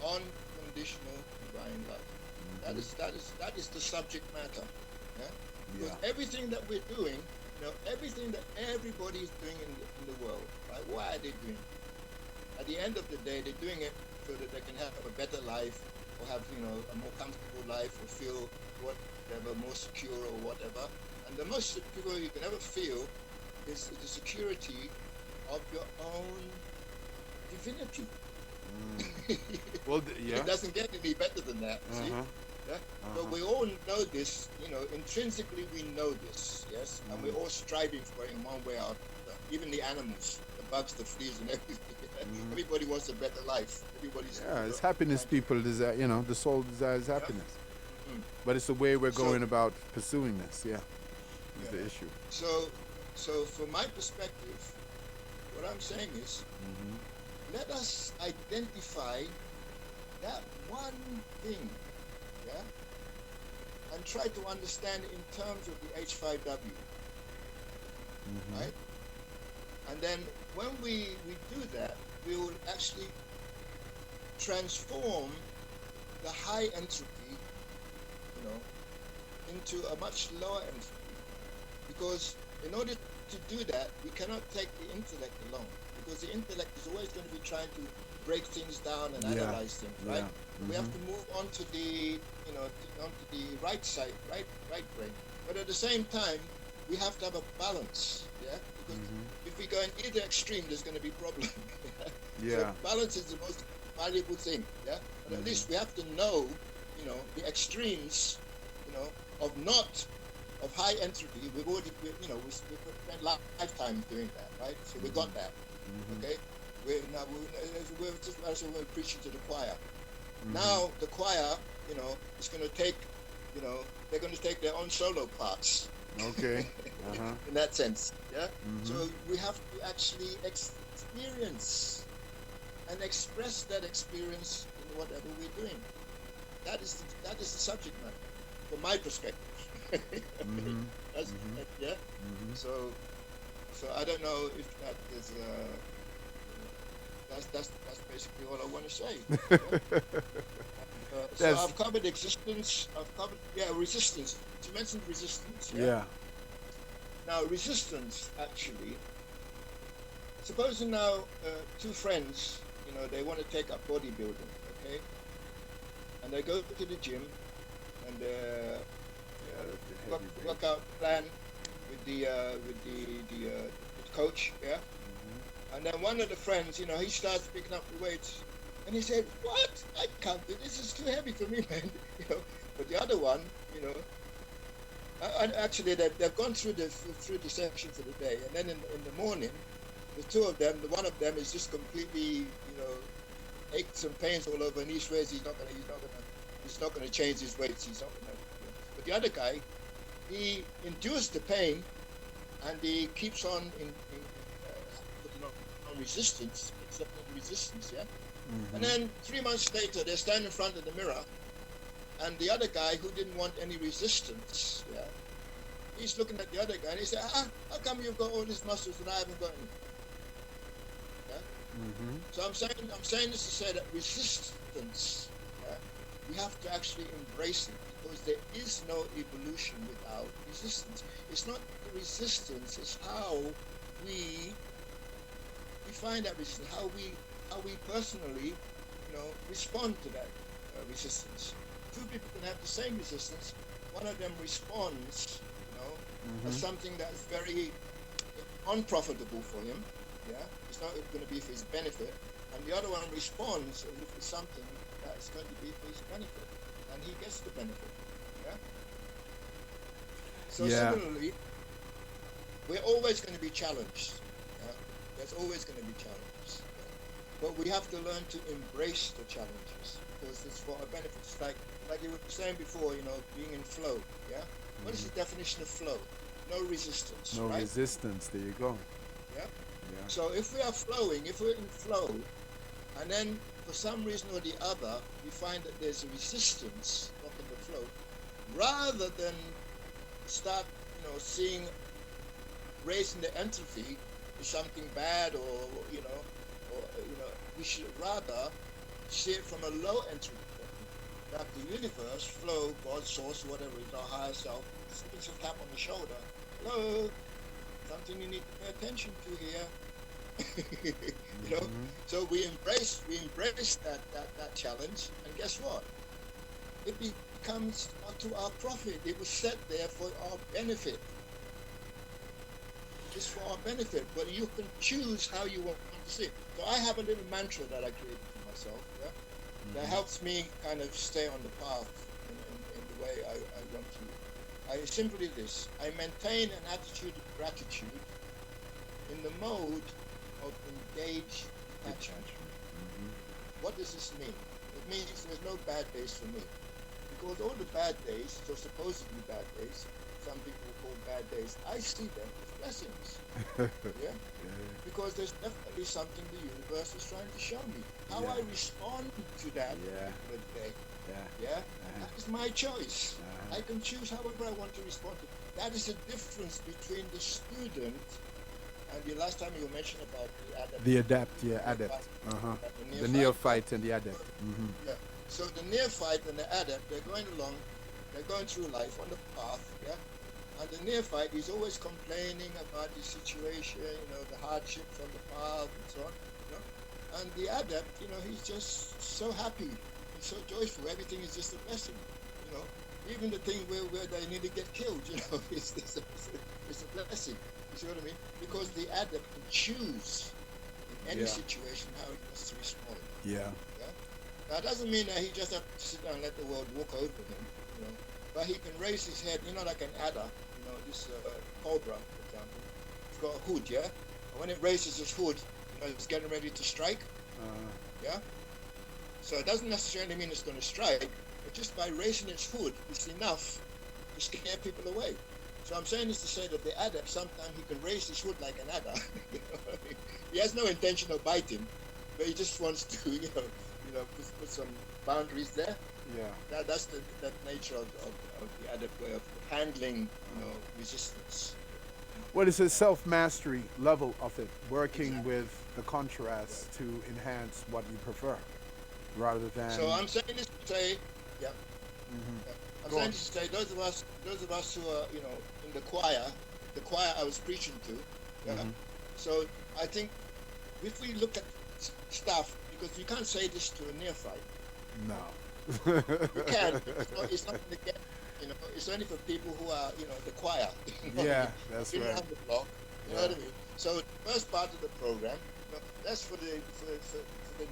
unconditional divine love. That is the subject matter. Yeah? Because everything that we're doing, everything that everybody is doing in the world, right? Why are they doing it? At the end of the day, they're doing it so that they can have a better life, or have a more comfortable life, or feel whatever, more secure or whatever. And the most secure you can ever feel is the security of your own divinity. Well, yeah. It doesn't get any better than that. See? Yeah? But we all know this, intrinsically we know this, yes? And we're all striving for it in one way or another. Even the animals, the bugs, the fleas, and everything. Everybody wants a better life. Everybody's it's happiness people desire, the soul desires happiness. But it's the way we're going about pursuing this, is the issue. So from my perspective, what I'm saying is, let us identify that one thing, and try to understand it in terms of the H5W, right? And then when we do that, we will actually transform the high entropy, into a much lower entropy. Because in order to do that, we cannot take the intellect alone. Because the intellect is always going to be trying to break things down and analyze things, right? We have to move on to the, onto the right side, right brain. But at the same time, we have to have a balance, because if we go in either extreme, there's going to be problems. So balance is the most valuable thing, But at least we have to know, the extremes, of high entropy. We've already, we spent lifetimes doing that, right? So we got that, okay? We're just as we're preaching to the choir. Now the choir, is going to take, they're going to take their own solo parts. Okay. In that sense, So we have to actually experience and express that experience in whatever we're doing. that is the subject matter, from my perspective. Mm-hmm. That's, Mm-hmm. yeah. Mm-hmm. So I don't know if that is. That's basically all I want to say. Yeah. So That's I've covered existence. I've covered resistance. You mentioned resistance. Yeah. yeah. Now resistance actually. Supposing now two friends, they want to take up bodybuilding, okay, and they go to the gym and Yeah, the work, heavy weight. work out plan with the coach, yeah. Mm-hmm. And then one of the friends, he starts picking up the weights, and he said, "What? I can't do this. It's too heavy for me, man." But the other one, actually they've gone through the section for the day, and then in the morning, the two of them, the one of them is just completely, aches and pains all over, and he swears he's not gonna change his weights. He's not gonna. But the other guy, he endures the pain, and he keeps on putting on resistance, accepting resistance, yeah. And Mm-hmm. then 3 months later, they stand in front of the mirror, and the other guy who didn't want any resistance, yeah, he's looking at the other guy, and he said, how come you've got all these muscles and I haven't got any? Yeah? Mm-hmm. So I'm saying this to say that resistance, yeah, we have to actually embrace it, because there is no evolution without resistance. It's not the resistance, it's how we define that resistance, how we personally, respond to that resistance. Two people can have the same resistance. One of them responds, as Mm-hmm. something that's very unprofitable for him. Yeah, it's not going to be for his benefit, and the other one responds as if it's something that's going to be for his benefit, and he gets the benefit. Yeah. So Yeah. similarly, we're always going to be challenged. Yeah? There's always going to be challenges. Yeah? But we have to learn to embrace the challenges, because it's for our benefits. Like you were saying before, being in flow. Yeah. What is Mm-hmm. the definition of flow? No resistance, No right? resistance. There you go. Yeah. Yeah. So if we are flowing, if we're in flow, and then for some reason or the other we find that there's a resistance blocking the flow, rather than start, seeing raising the entropy is something bad, or we should rather see it from a low entropy point, that the universe, flow, God, source, whatever is our higher self, gives a tap on the shoulder. Hello, something you need to pay attention to here. you know. Mm-hmm. So we embrace that challenge, and guess what? It becomes to our profit. It was set there for our benefit. It's for our benefit, but you can choose how you want to see it. So I have a little mantra that I created for myself, yeah, that Mm-hmm. helps me kind of stay on the path in the way I want to. I simply this: I maintain an attitude of gratitude in the mode of engaged attachment. Mm-hmm. What does this mean? It means there's no bad days for me. Because all the bad days, so supposedly bad days, some people call bad days, I see them as blessings. Yeah? Yeah. Because there's definitely something the universe is trying to show me. How Yeah. I respond to that Yeah. particular day. Yeah. Yeah? Uh-huh. That is my choice. Uh-huh. I can choose however I want to respond to. That is the difference between the student and the last time you mentioned about the adept. The adept, yeah, adept. Uh-huh. The neophyte and the adept. Mm-hmm. Yeah. So the neophyte and the adept, they're going along, they're going through life on the path, yeah. And the neophyte is always complaining about the situation, the hardships on the path and so on, And the adept, he's just so happy, he's so joyful. Everything is just a blessing, you know. Even the thing where they nearly get killed, it's a blessing. You see what I mean? Because the adept can choose in any Yeah. situation how he wants to respond. Yeah. Yeah. That doesn't mean that he just has to sit down and let the world walk over him, But he can raise his head, like an adder, this cobra, for example. It's got a hood, yeah? And when it raises its hood, it's getting ready to strike, yeah? So it doesn't necessarily mean it's going to strike, but just by raising its hood, it's enough to scare people away. So I'm saying this to say that the adept, sometimes he can raise his hood like an adder. What I mean? He has no intention of biting, but he just wants to, put some boundaries there. Yeah. That's that nature of the adept way of handling, resistance. What is a self-mastery level of it? Working Exactly. with the Yeah. contrast to enhance what you prefer, rather than. So I'm saying this to say, yeah, Mhm. yeah. I'm Go saying on. this to say, those of us who are, in the choir I was preaching to, yeah. Hmm. So I think if we look at stuff, because you can't say this to a neophyte, No. you can, but it's not going to get, it's only for people who are, the choir, you know what I Yeah, mean? I've that's been right. around the block, you know Yeah. what I mean? So the first part of the program, that's for the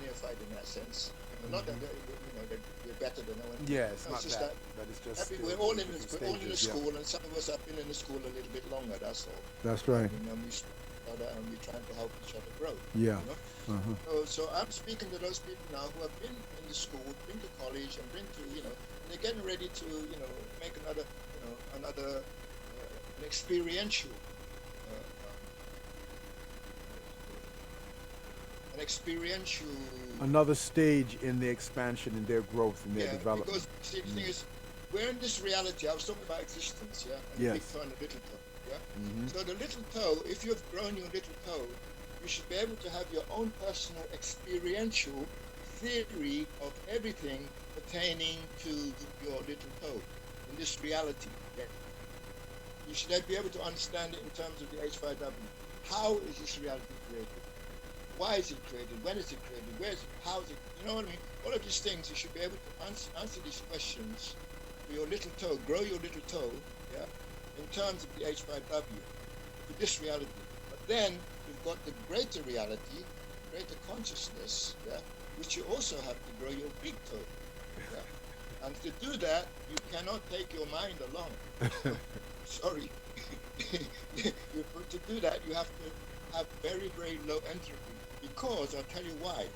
neophyte in that sense. Not that Hmm. that we're better than no one. Yeah, it's No, it's not just that, that but it's just still we're all the in different we're all in the stages. Yeah. school, and some of us have been in the school a little bit longer. That's all. That's You know what right. I mean? And we support each other, and we're trying to help each other grow. Yeah. You know. Uh-huh. So I'm speaking to those people now who have been in the school, been to college, and been to and they're getting ready to make another an experiential an experiential Another stage in their expansion, in their growth, in their yeah, development. because see the thing Mm. is we're in this reality. I was talking about existence, yeah, and the big Yes. toe and the little toe, yeah. Hmm. So the little toe, if you've grown your little toe, you should be able to have your own personal experiential theory of everything pertaining to your little toe in this reality. Yeah. You should then be able to understand it in terms of the H5W. How is this reality created? Why is it created? When is it created? Where is it? How is it? You know what I mean? All of these things, you should be able to answer these questions for your little toe, grow your little toe, yeah, in terms of the H5W, for this reality. But then you've got the greater reality, greater consciousness, yeah, which you also have to grow your big toe. Yeah. And to do that, you cannot take your mind along. Sorry. To do that, you have to have very, very low entropy. Because I'll tell you why.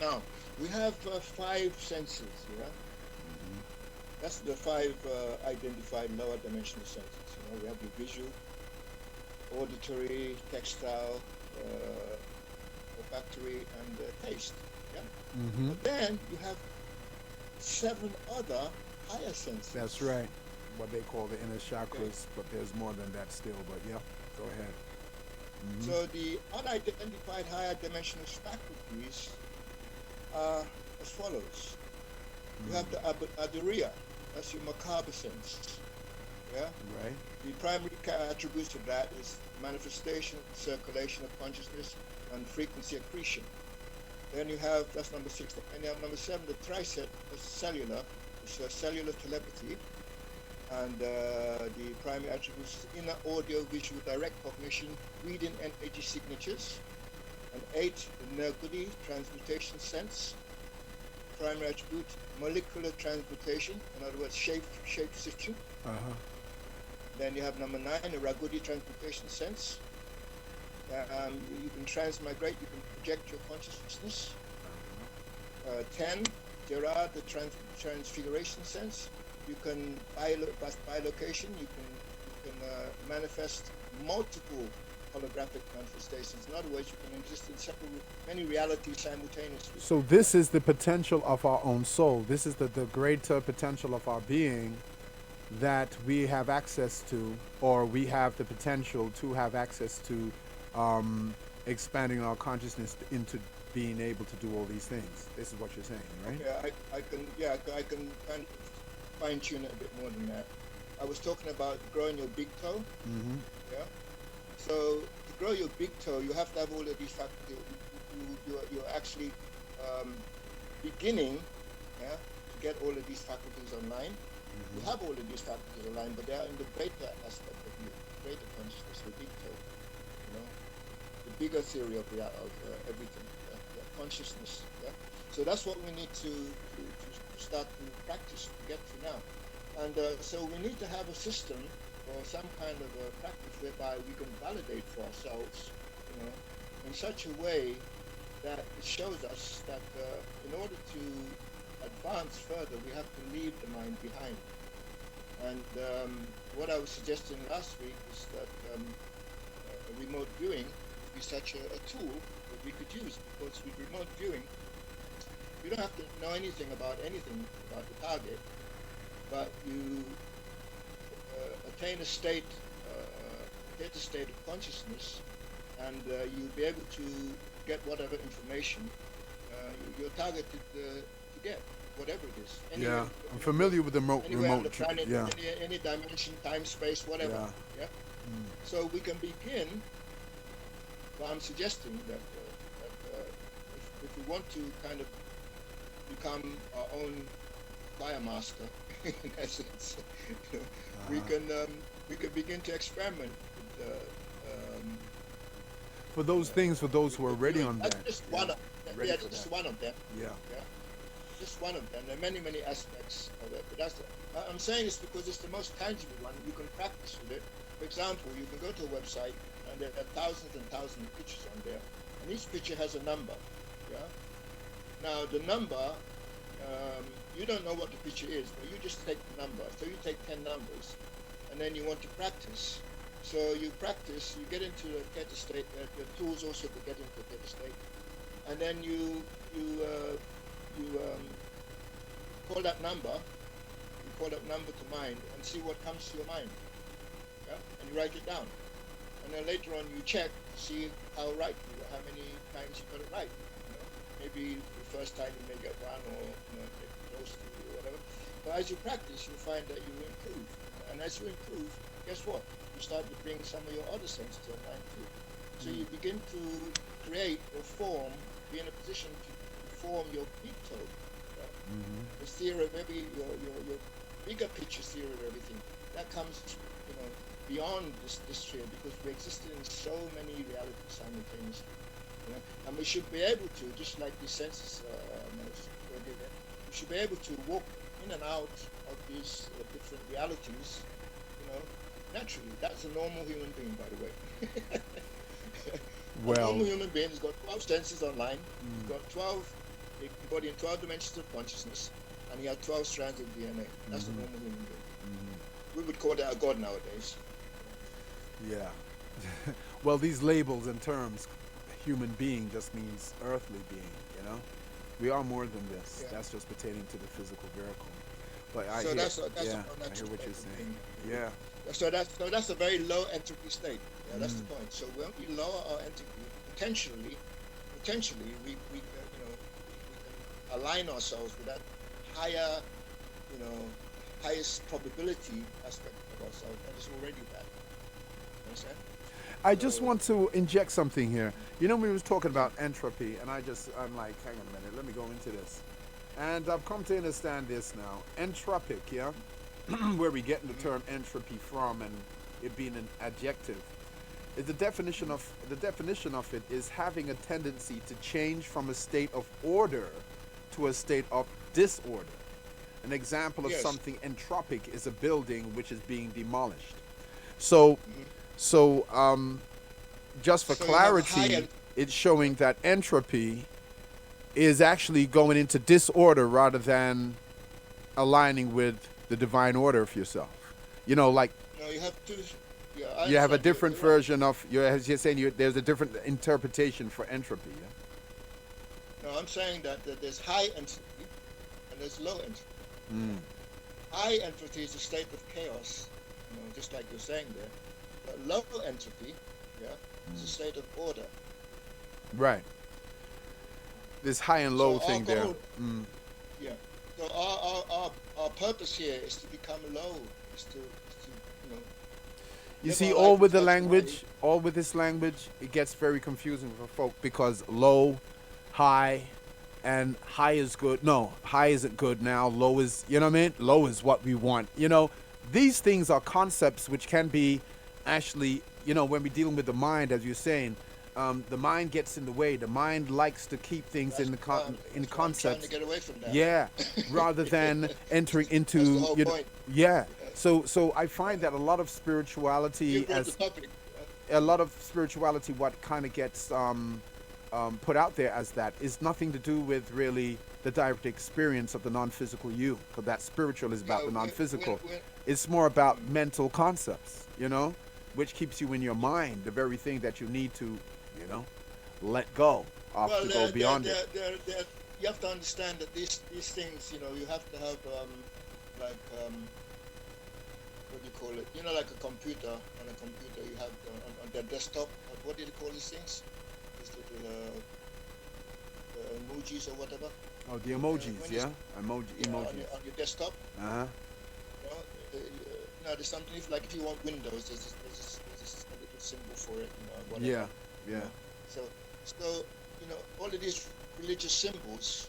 Now, we have 5 senses, yeah? Hmm. That's the 5 identified lower dimensional senses. We have the visual, auditory, textile, olfactory, and taste, yeah? Hmm. But then you have 7 other higher senses. That's right. What they call the inner chakras, Okay. but there's more than that still. But yeah, go ahead. Hmm. So the unidentified higher dimensional faculties are as follows. You have the aduria, that's your macabre sense. Yeah? Right. The primary attributes of that is manifestation, circulation of consciousness, and frequency accretion. Then you have, that's number 6. And you have number 7, the tricep, that's cellular, it's cellular telepathy. And the primary attributes is inner audio, visual, direct cognition, reading energy signatures. And 8, the Nergudi, transmutation sense. Primary attribute, molecular transmutation, in other words, shape shifting. Uh-huh. Then you have number 9, the Ragudi transmutation sense. You can transmigrate, you can project your consciousness. 10, Gerard, the transfiguration sense. You can, by location, you can manifest multiple holographic manifestations. In other words, you can exist in many realities simultaneously. So this is the potential of our own soul. This is the greater potential of our being that we have access to, or we have the potential to have access to, expanding our consciousness into being able to do all these things. This is what you're saying, right? Okay, I can kind of fine tune it a bit more than that. I was talking about growing your big toe. Mm-hmm. Yeah. So to grow your big toe, you have to have all of these faculties. You're actually beginning, yeah, to get all of these faculties online. Mm-hmm. You have all of these faculties online, but they are in the greater aspect of you, greater consciousness, the big toe. The bigger theory of everything, consciousness. Yeah. So that's what we need to start to practice to get to now. And so we need to have a system or some kind of a practice whereby we can validate for ourselves, in such a way that it shows us that in order to advance further, we have to leave the mind behind. And what I was suggesting last week is that remote viewing would be such a tool that we could use, because with remote viewing, You don't have to know anything about the target, but you attain a state, get a state of consciousness, and you'll be able to get whatever information you're targeted to get, whatever it is. Anywhere, Yeah, I'm familiar with the anywhere on the remote. planet, Yeah, any dimension, time, space, whatever. yeah. Yeah. Mm. So we can begin. Well, I'm suggesting that, if we want to kind of become our own biomaster, in essence, you know, we can begin to experiment with, For those things, for those who are ready on that's that. just Yeah. one of Ready yeah, for just that. one of them. Yeah. Yeah, just one of them. There are many aspects of it, but I'm saying this because it's the most tangible one. You can practice with it. For example, you can go to a website and there are thousands and thousands of pictures on there, and each picture has a number. Yeah. Now the number, you don't know what the picture is, but you just take the number. So you take 10 numbers, and then you want to practice. So you practice, you get into the theta state, the tools also to get into the theta state, and then you call that number, to mind, and see what comes to your mind. Yeah, and you write it down, and then later on you check to see how right you were, how many times you got it right. You know, maybe the first time you may get one, or get close to or whatever. But as you practice, you find that you improve, and as you improve, guess what? You start to bring some of your other senses online too. So you begin to create or form, be in a position to form your big total. Mm-hmm. The theory of your bigger picture theory of everything. That comes, beyond this sphere, because we exist in so many realities simultaneously. You know? And we should be able to, just like the senses we should be able to walk in and out of these different realities, naturally. That's a normal human being, by the way. A normal human being has got 12 senses online. He's got 12, he can body in 12 dimensions of consciousness, and he had 12 strands of DNA. That's a normal human being. We would call that a god nowadays. Yeah. Well, these labels and terms, human being just means earthly being, We are more than this. Yeah. That's just pertaining to the physical vehicle. But I So hear, that's I hear natural what you're state of saying. being. Yeah. So that's a very low entropy state. Yeah, that's the point. So when we lower our entropy, potentially, we can align ourselves with that higher, highest probability aspect of ourselves, and it's already that. You understand? I just want to inject something here. We was talking about entropy, and I'm like, hang on a minute, let me go into this. And I've come to understand this now. Entropic, yeah? Where we get the term entropy from, and it being an adjective. Is the definition of it is having a tendency to change from a state of order to a state of disorder. An example of something entropic is a building which is being demolished. So just for clarity, it's showing that entropy is actually going into disorder rather than aligning with the divine order of yourself. Like No, you have two. you have a different version of you're saying there's a different interpretation for entropy. Yeah? No, I'm saying that there's high entropy and there's low entropy. High entropy is a state of chaos, just like you're saying there. But low entropy, is a state of order. Right. This high and low So thing there. Yeah. So our purpose here is to become low, is to You live see, our all life with the in such a language, way- all with this language, it gets very confusing for folk because low, high, and high is good. No, high isn't good now. Low is, you know what I mean? Low is what we want. These things are concepts which can be actually, when we're dealing with the mind, as you're saying, the mind gets in the way. The mind likes to keep things in that's concepts. I'm trying to get away from that. Yeah, rather than entering into That's the whole point. Yeah. So I find that a lot of spirituality You brought the topic. what kind of gets put out there as that is nothing to do with really the direct experience of the non-physical you, because that spiritual is about the non-physical. It's more about mental concepts, which keeps you in your mind, the very thing that you need to, let go of to go beyond it. you have to understand that these things, you have to have like what do you call it? Like a computer. On a computer, you have on their desktop. What do you call these things? These little emojis or whatever. Oh, the emojis, When you yeah, emojis. on your desktop, Uh huh. there's something if you want Windows, there's a little symbol for it, Yeah, whatever. You yeah. know. So so all of these religious symbols,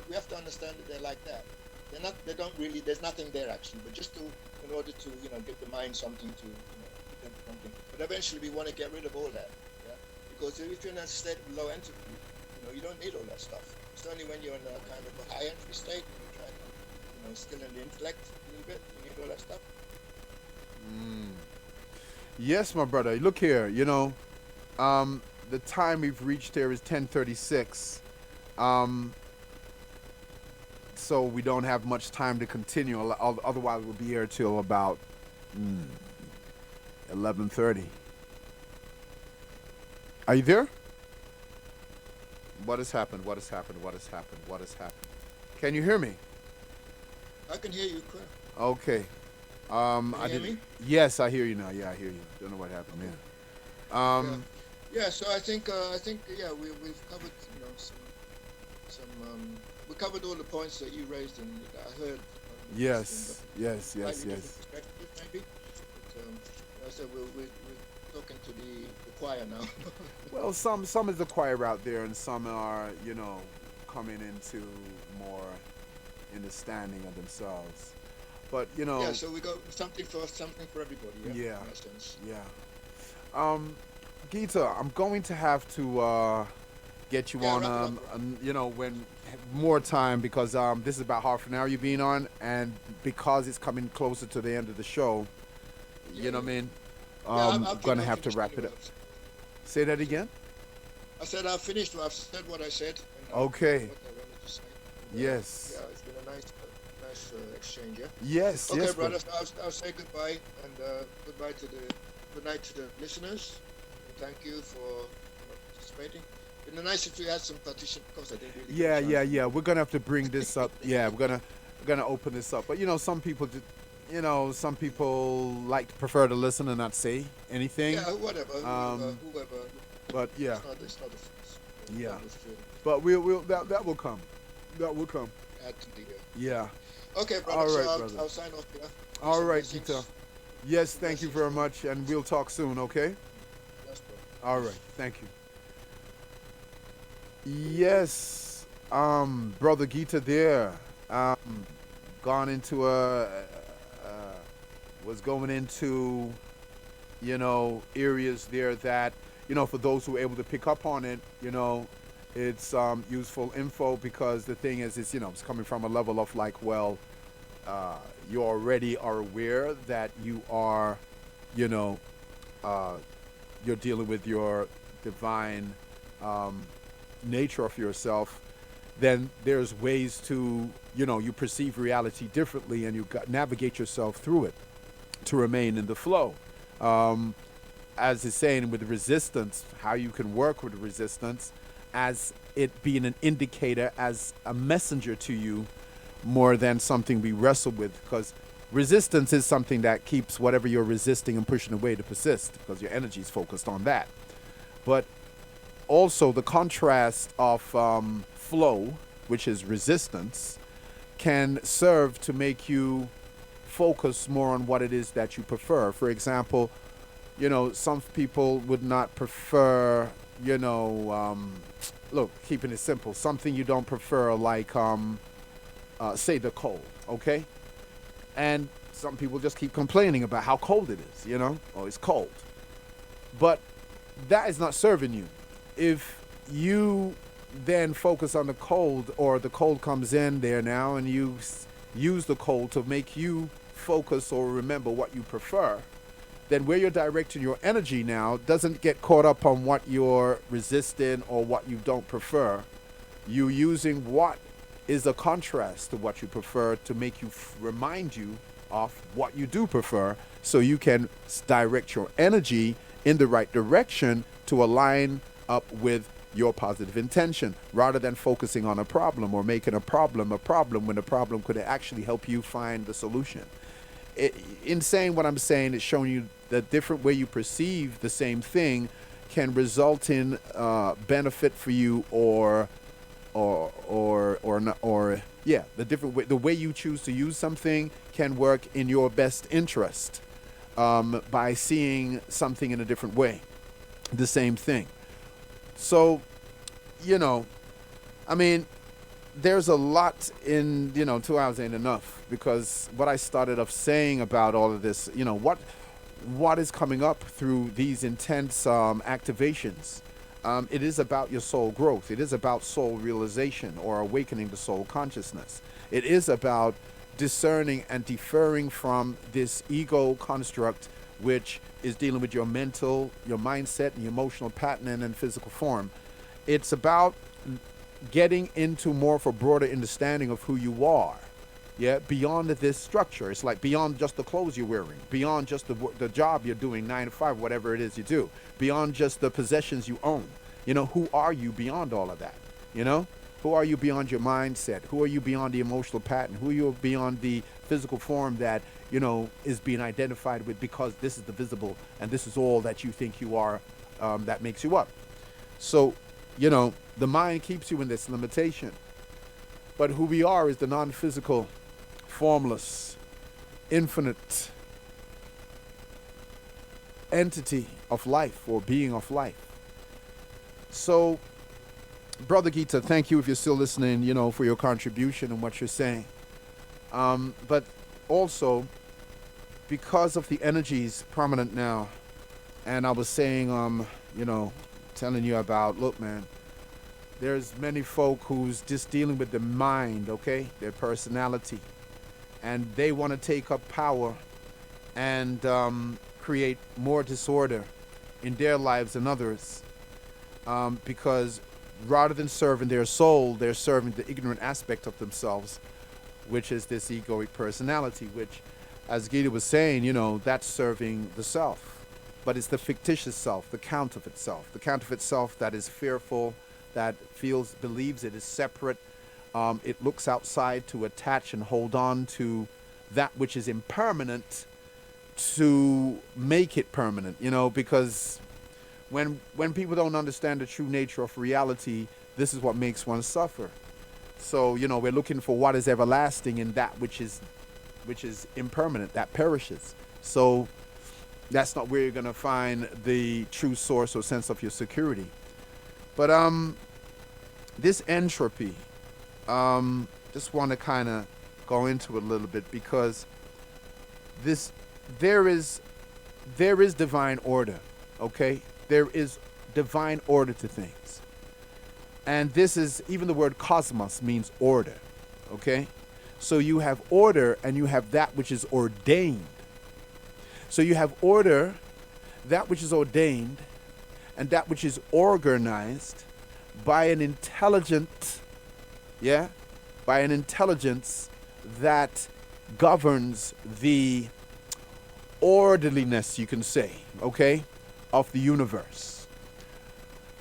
we have to understand that they're like that. They're not. They don't really. There's nothing there actually, but just in order to give the mind something to give them something. But eventually we want to get rid of all that, yeah. Because if you're in a state of low entropy, you don't need all that stuff. It's only when you're in a kind of a high entropy state and you're trying to, still in the intellect a little bit, you need all that stuff. Mm. Yes, my brother. Look here. The time we've reached here is 10:36. Um, so we don't have much time to continue. Otherwise, we'll be here till about 11:30. Are you there? What has happened? What has happened? What has happened? What has happened? Can you hear me? I can hear you clear. Okay. Can I you hear did. me? Yes, I hear you now. Yeah, I hear you. Don't know what happened there. Yeah. Yeah. So I think yeah, we've covered some we covered all the points that you raised and that I heard. Yes, yes, Slightly yes. different perspective maybe. But I said we're talking to the choir now. Well, some is the choir out there, and some are coming into more understanding of themselves. But Yeah, so we got something for everybody, yeah, yeah, in that sense. yeah. Um, Gita, I'm going to have to get you Yeah, on, wrap it up, bro. when more time because this is about half an hour you being on, and because it's coming closer to the end of the show, Yeah, you know what I yeah. mean. Yeah, I'm gonna I've have to finished wrap it anyway. up. Say that again. I said I've finished. I've said what I said, and Okay. what I wanted to say. And, Yes. yeah, it's been a nice exchange. Yeah. Yes. Okay, Yes, brother. brother. So I'll say goodbye and good night to the listeners. And thank you for participating. It'd been nice if we had some partition because I didn't really get a Yeah, yeah, chance. yeah. We're gonna have to bring this up. Yeah, we're gonna open this up. But some people just, some people like to prefer to listen and not say anything. Yeah, whatever, Um, whoever. but yeah, It's not a yeah. that was feeling. But we'll that will come. That will come. Add to the. Yeah. Okay, brother. All So right, I'll, brother. I'll sign off here. All Peace and right, blessings. Gita. Yes, And thank you blessings very to much, and we'll talk soon. Okay. yes, bro. All Peace. right. Thank you. Yes, brother Gita there, gone into was going into, areas there that, for those who are able to pick up on it, it's useful info because the thing is, it's coming from a level of like, well, you already are aware that you are, you know, you're dealing with your divine nature of yourself, then there's ways to, you perceive reality differently and you navigate yourself through it to remain in the flow. As it's saying with resistance, how you can work with resistance as it being an indicator, as a messenger to you more than something we wrestle with, because resistance is something that keeps whatever you're resisting and pushing away to persist because your energy is focused on that. But also the contrast of flow, which is resistance, can serve to make you focus more on what it is that you prefer. For example, some people would not prefer, look, keeping it simple, something you don't prefer, like, say the cold, okay? And some people just keep complaining about how cold it is, oh, it's cold. But that is not serving you. If you then focus on the cold, or the cold comes in there now, and you use the cold to make you focus or remember what you prefer, then where you're directing your energy now doesn't get caught up on what you're resisting or what you don't prefer. You're using what is a contrast to what you prefer to make you remind you of what you do prefer, so you can direct your energy in the right direction to align up with your positive intention, rather than focusing on a problem or making a problem when the problem could actually help you find the solution. In saying what I'm saying, it's showing you the different way you perceive the same thing can result in benefit for you, or yeah, the different way, the way you choose to use something can work in your best interest, by seeing something in a different way, the same thing. So, I mean, there's a lot in, 2 hours ain't enough, because what I started off saying about all of this, what is coming up through these intense activations. It is about your soul growth. It is about soul realization, or awakening the soul consciousness. It is about discerning and deferring from this ego construct, which is dealing with your mental, your mindset, and your emotional pattern and physical form. It's about getting into more of a broader understanding of who you are. Yeah, beyond this structure. It's like beyond just the clothes you're wearing, beyond just the job you're doing, 9 to 5, whatever it is you do, beyond just the possessions you own. Who are you beyond all of that? Who are you beyond your mindset? Who are you beyond the emotional pattern? Who are you beyond the physical form that, is being identified with, because this is the visible and this is all that you think you are, that makes you up. So, the mind keeps you in this limitation. But who we are is the non-physical, formless, infinite entity of life, or being of life. So, Brother Gita, thank you if you're still listening, for your contribution and what you're saying. But also, because of the energies prominent now, and I was saying, telling you about, look, man, there's many folk who's just dealing with the mind, okay, their personality, and they want to take up power and create more disorder in their lives than others, because rather than serving their soul, they're serving the ignorant aspect of themselves, which is this egoic personality, which, as Gita was saying, that's serving the self. But it's the fictitious self, the counterfeit self that is fearful, that believes it is separate. It looks outside to attach and hold on to that which is impermanent to make it permanent, because when people don't understand the true nature of reality, this is what makes one suffer. So, we're looking for what is everlasting in that which is impermanent, that perishes. So that's not where you're going to find the true source or sense of your security. But this entropy, just want to kind of go into it a little bit, because there is divine order, okay? There is divine order to things. And this is, even the word cosmos means order, okay? So you have order and you have that which is ordained. So you have order, that which is ordained, and that which is organized by an intelligence that governs the orderliness, you can say, okay, of the universe,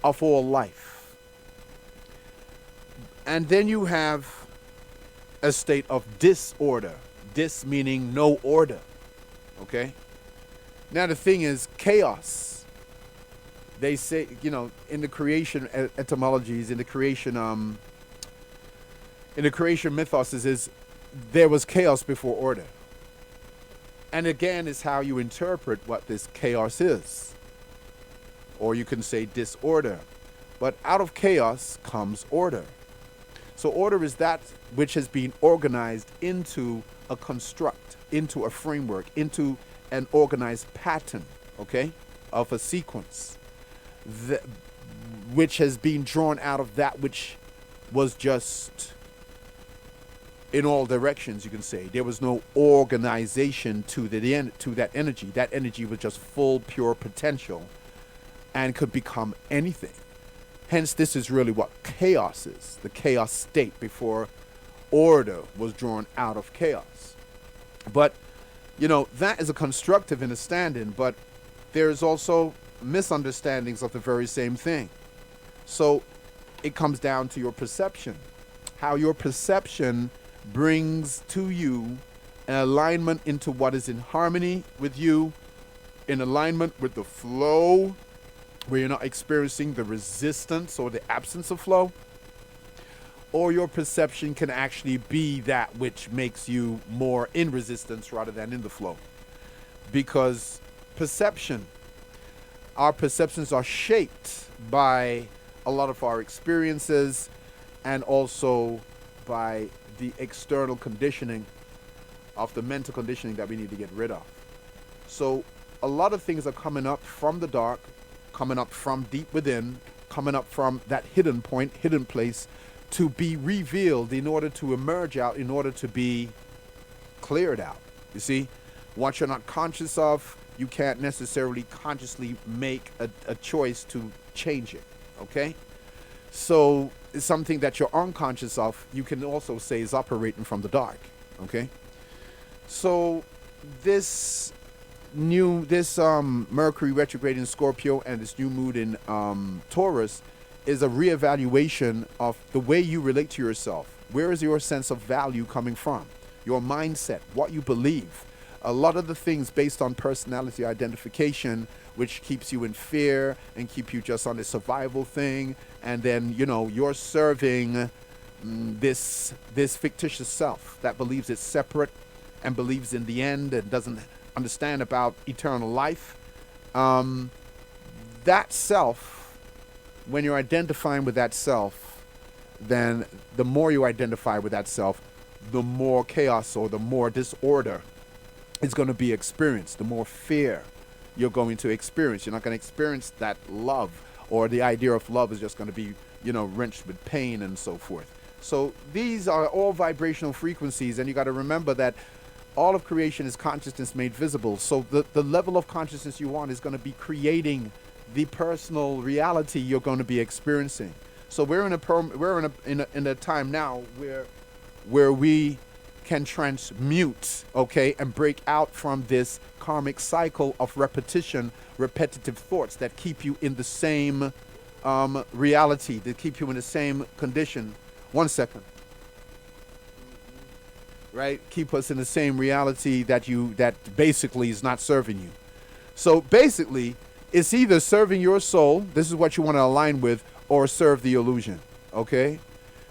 of all life. And then you have a state of disorder, dis meaning no order, okay? Now the thing is, chaos. They say, in the creation etymologies, in the creation mythos, is there was chaos before order. And again, is how you interpret what this chaos is. Or you can say disorder. But out of chaos comes order. So order is that which has been organized into a construct, into a framework, into an organized pattern, okay, of a sequence, which has been drawn out of that which was just in all directions, you can say. There was no organization to that energy. That energy was just full, pure potential and could become anything. Hence, this is really what chaos is, the chaos state before order was drawn out of chaos. But, that is a constructive understanding, but there's also misunderstandings of the very same thing. So it comes down to your perception, how your perception brings to you an alignment into what is in harmony with you, in alignment with the flow, where you're not experiencing the resistance or the absence of flow, or your perception can actually be that which makes you more in resistance rather than in the flow. Because our perceptions are shaped by a lot of our experiences and also by the external conditioning of the mental conditioning that we need to get rid of. So a lot of things are coming up from the dark, coming up from deep within, coming up from that hidden point, hidden place, to be revealed in order to emerge out, in order to be cleared out. You see, what you're not conscious of, you can't necessarily consciously make a choice to change it. Okay? So it's something that you're unconscious of, you can also say is operating from the dark. Okay? So this Mercury retrograde in Scorpio and this new moon in Taurus is a reevaluation of the way you relate to yourself. Where is your sense of value coming from? Your mindset, what you believe. A lot of the things based on personality identification, which keeps you in fear and keep you just on a survival thing. And then, you're serving this fictitious self that believes it's separate and believes in the end and doesn't understand about eternal life. That self, when you're identifying with that self, then the more you identify with that self, the more chaos or the more disorder is going to be experienced, the more fear you're going to experience. You're not going to experience that love, or the idea of love is just going to be, wrenched with pain and so forth. So these are all vibrational frequencies, and you got to remember that all of creation is consciousness made visible. So the level of consciousness you want is going to be creating the personal reality you're going to be experiencing. So we're in a time now where we can transmute, okay, and break out from this karmic cycle of repetitive thoughts that keep you in the same reality, that keep you in the same condition. 1 second. Right? Keep us in the same reality that basically is not serving you. So basically, it's either serving your soul, this is what you want to align with, or serve the illusion. Okay?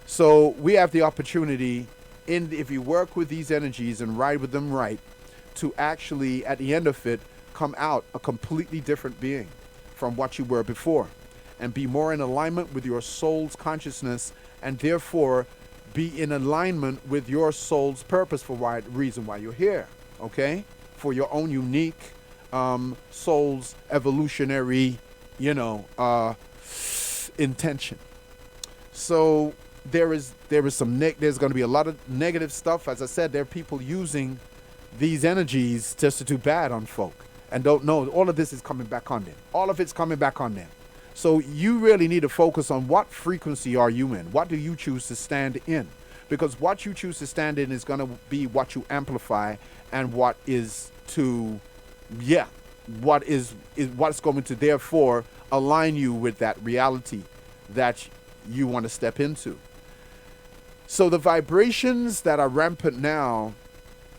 So we have the opportunity, if you work with these energies and ride with them right, to actually, at the end of it, come out a completely different being from what you were before, and be more in alignment with your soul's consciousness, and therefore be in alignment with your soul's purpose for reason why you're here. Okay? For your own unique soul's evolutionary, intention. So there's going to be a lot of negative stuff. As I said, there are people using these energies just to do bad on folk and don't know all of this is coming back on them. All of it's coming back on them. So you really need to focus on what frequency are you in? What do you choose to stand in? Because what you choose to stand in is going to be what you amplify, and what is to, what's going to therefore align you with that reality that you want to step into. So the vibrations that are rampant now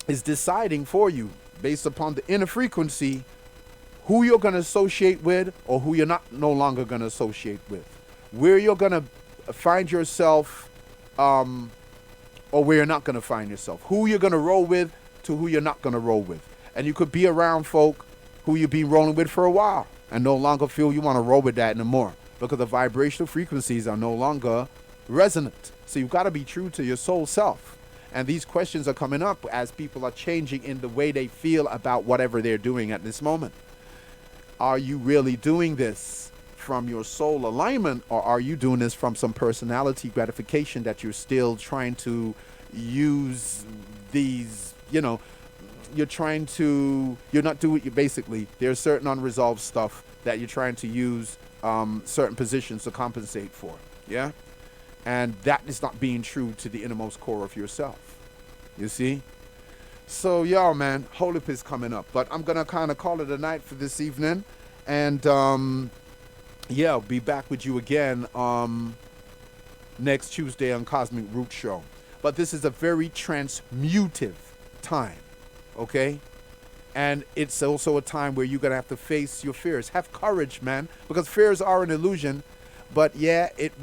is deciding for you, based upon the inner frequency, who you're going to associate with or who you're no longer going to associate with. Where you're going to find yourself or where you're not going to find yourself. Who you're going to roll with to who you're not going to roll with. And you could be around folk who you've been rolling with for a while and no longer feel you want to roll with that anymore, because the vibrational frequencies are no longer resonant. So you've got to be true to your soul self. And these questions are coming up as people are changing in the way they feel about whatever they're doing at this moment. Are you really doing this from your soul alignment, or are you doing this from some personality gratification that you're still trying to use these, you're not doing it. Basically, there's certain unresolved stuff that you're trying to use certain positions to compensate for. Yeah. And that is not being true to the innermost core of yourself. You see? So, y'all, man, Holip is coming up. But I'm going to kind of call it a night for this evening. And yeah, I'll be back with you again next Tuesday on Cosmic Root Show. But this is a very transmutive time, okay? And it's also a time where you're going to have to face your fears. Have courage, man, because fears are an illusion. But yeah, it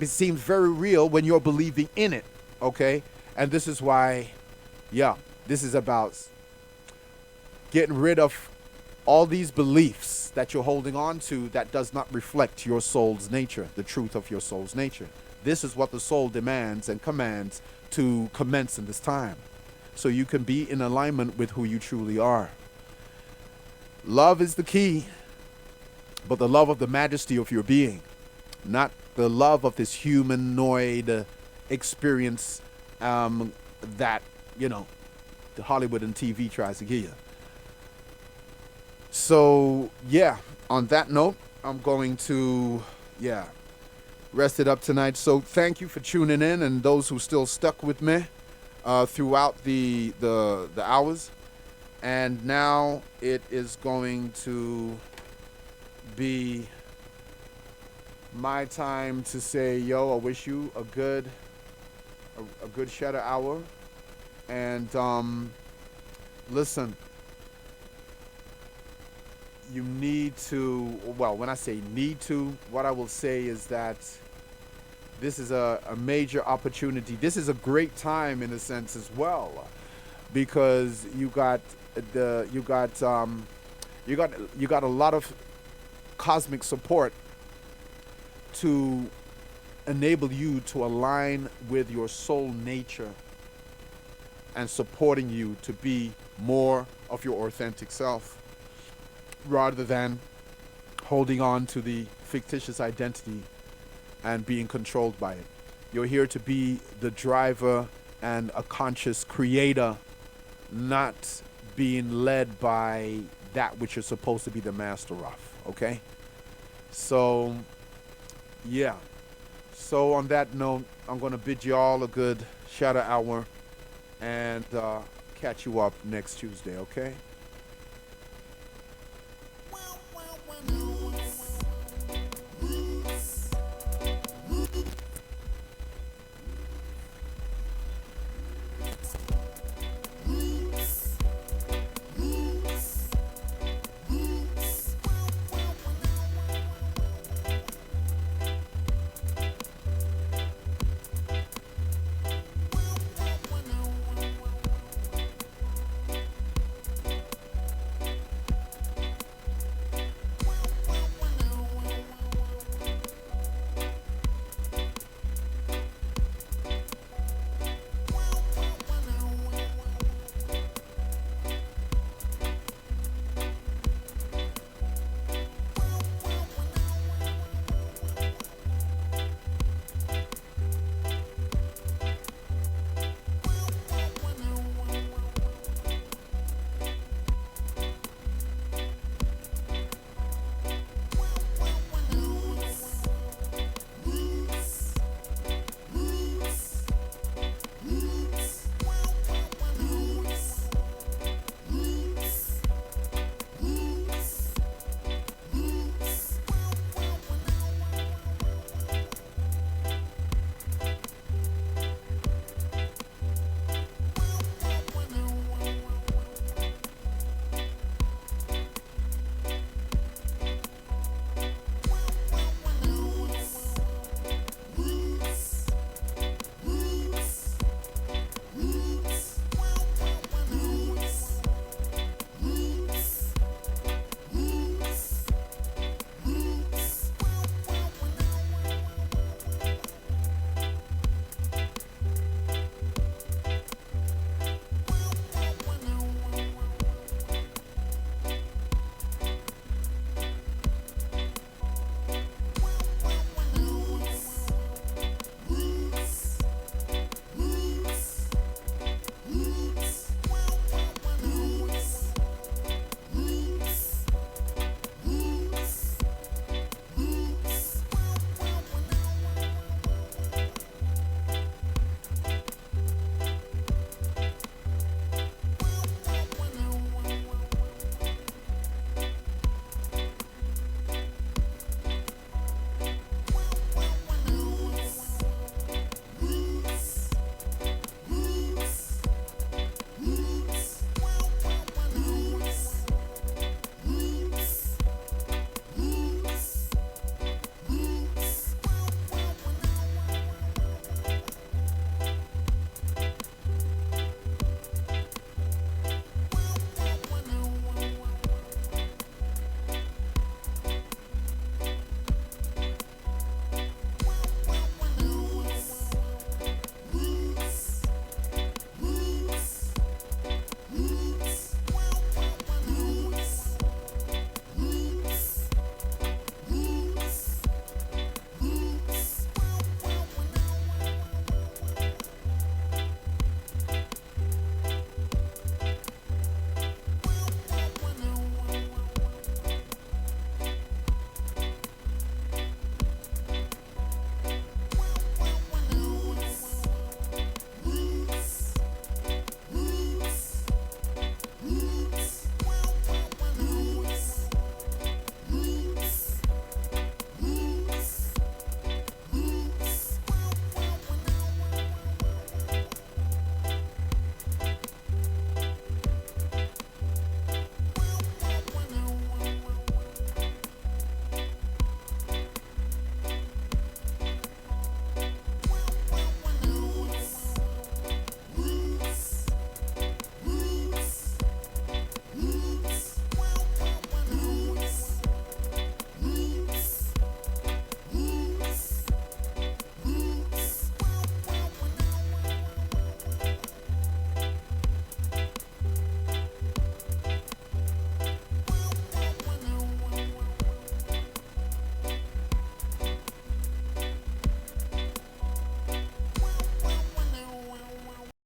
seems very real when you're believing in it, okay? And this is why, yeah, this is about getting rid of all these beliefs that you're holding on to that does not reflect your soul's nature, the truth of your soul's nature. This is what the soul demands and commands to commence in this time, so you can be in alignment with who you truly are. Love is the key, but the love of the majesty of your being, not the love of this humanoid experience that, you know, the Hollywood and TV tries to give you. So, yeah, on that note, I'm going to, yeah, rest it up tonight. So thank you for tuning in, and those who still stuck with me throughout the hours. And now it is going to be my time to say, yo, I wish you a good shadow hour. And listen, you need to, well, when I say need to, what I will say is that this is a major opportunity. This is a great time in a sense as well, because you got a lot of cosmic support to enable you to align with your soul nature and supporting you to be more of your authentic self, rather than holding on to the fictitious identity and being controlled by it. You're here to be the driver and a conscious creator, not being led by that which you're supposed to be the master of, okay? So, yeah. So on that note, I'm going to bid you all a good shadow hour and catch you up next Tuesday, okay?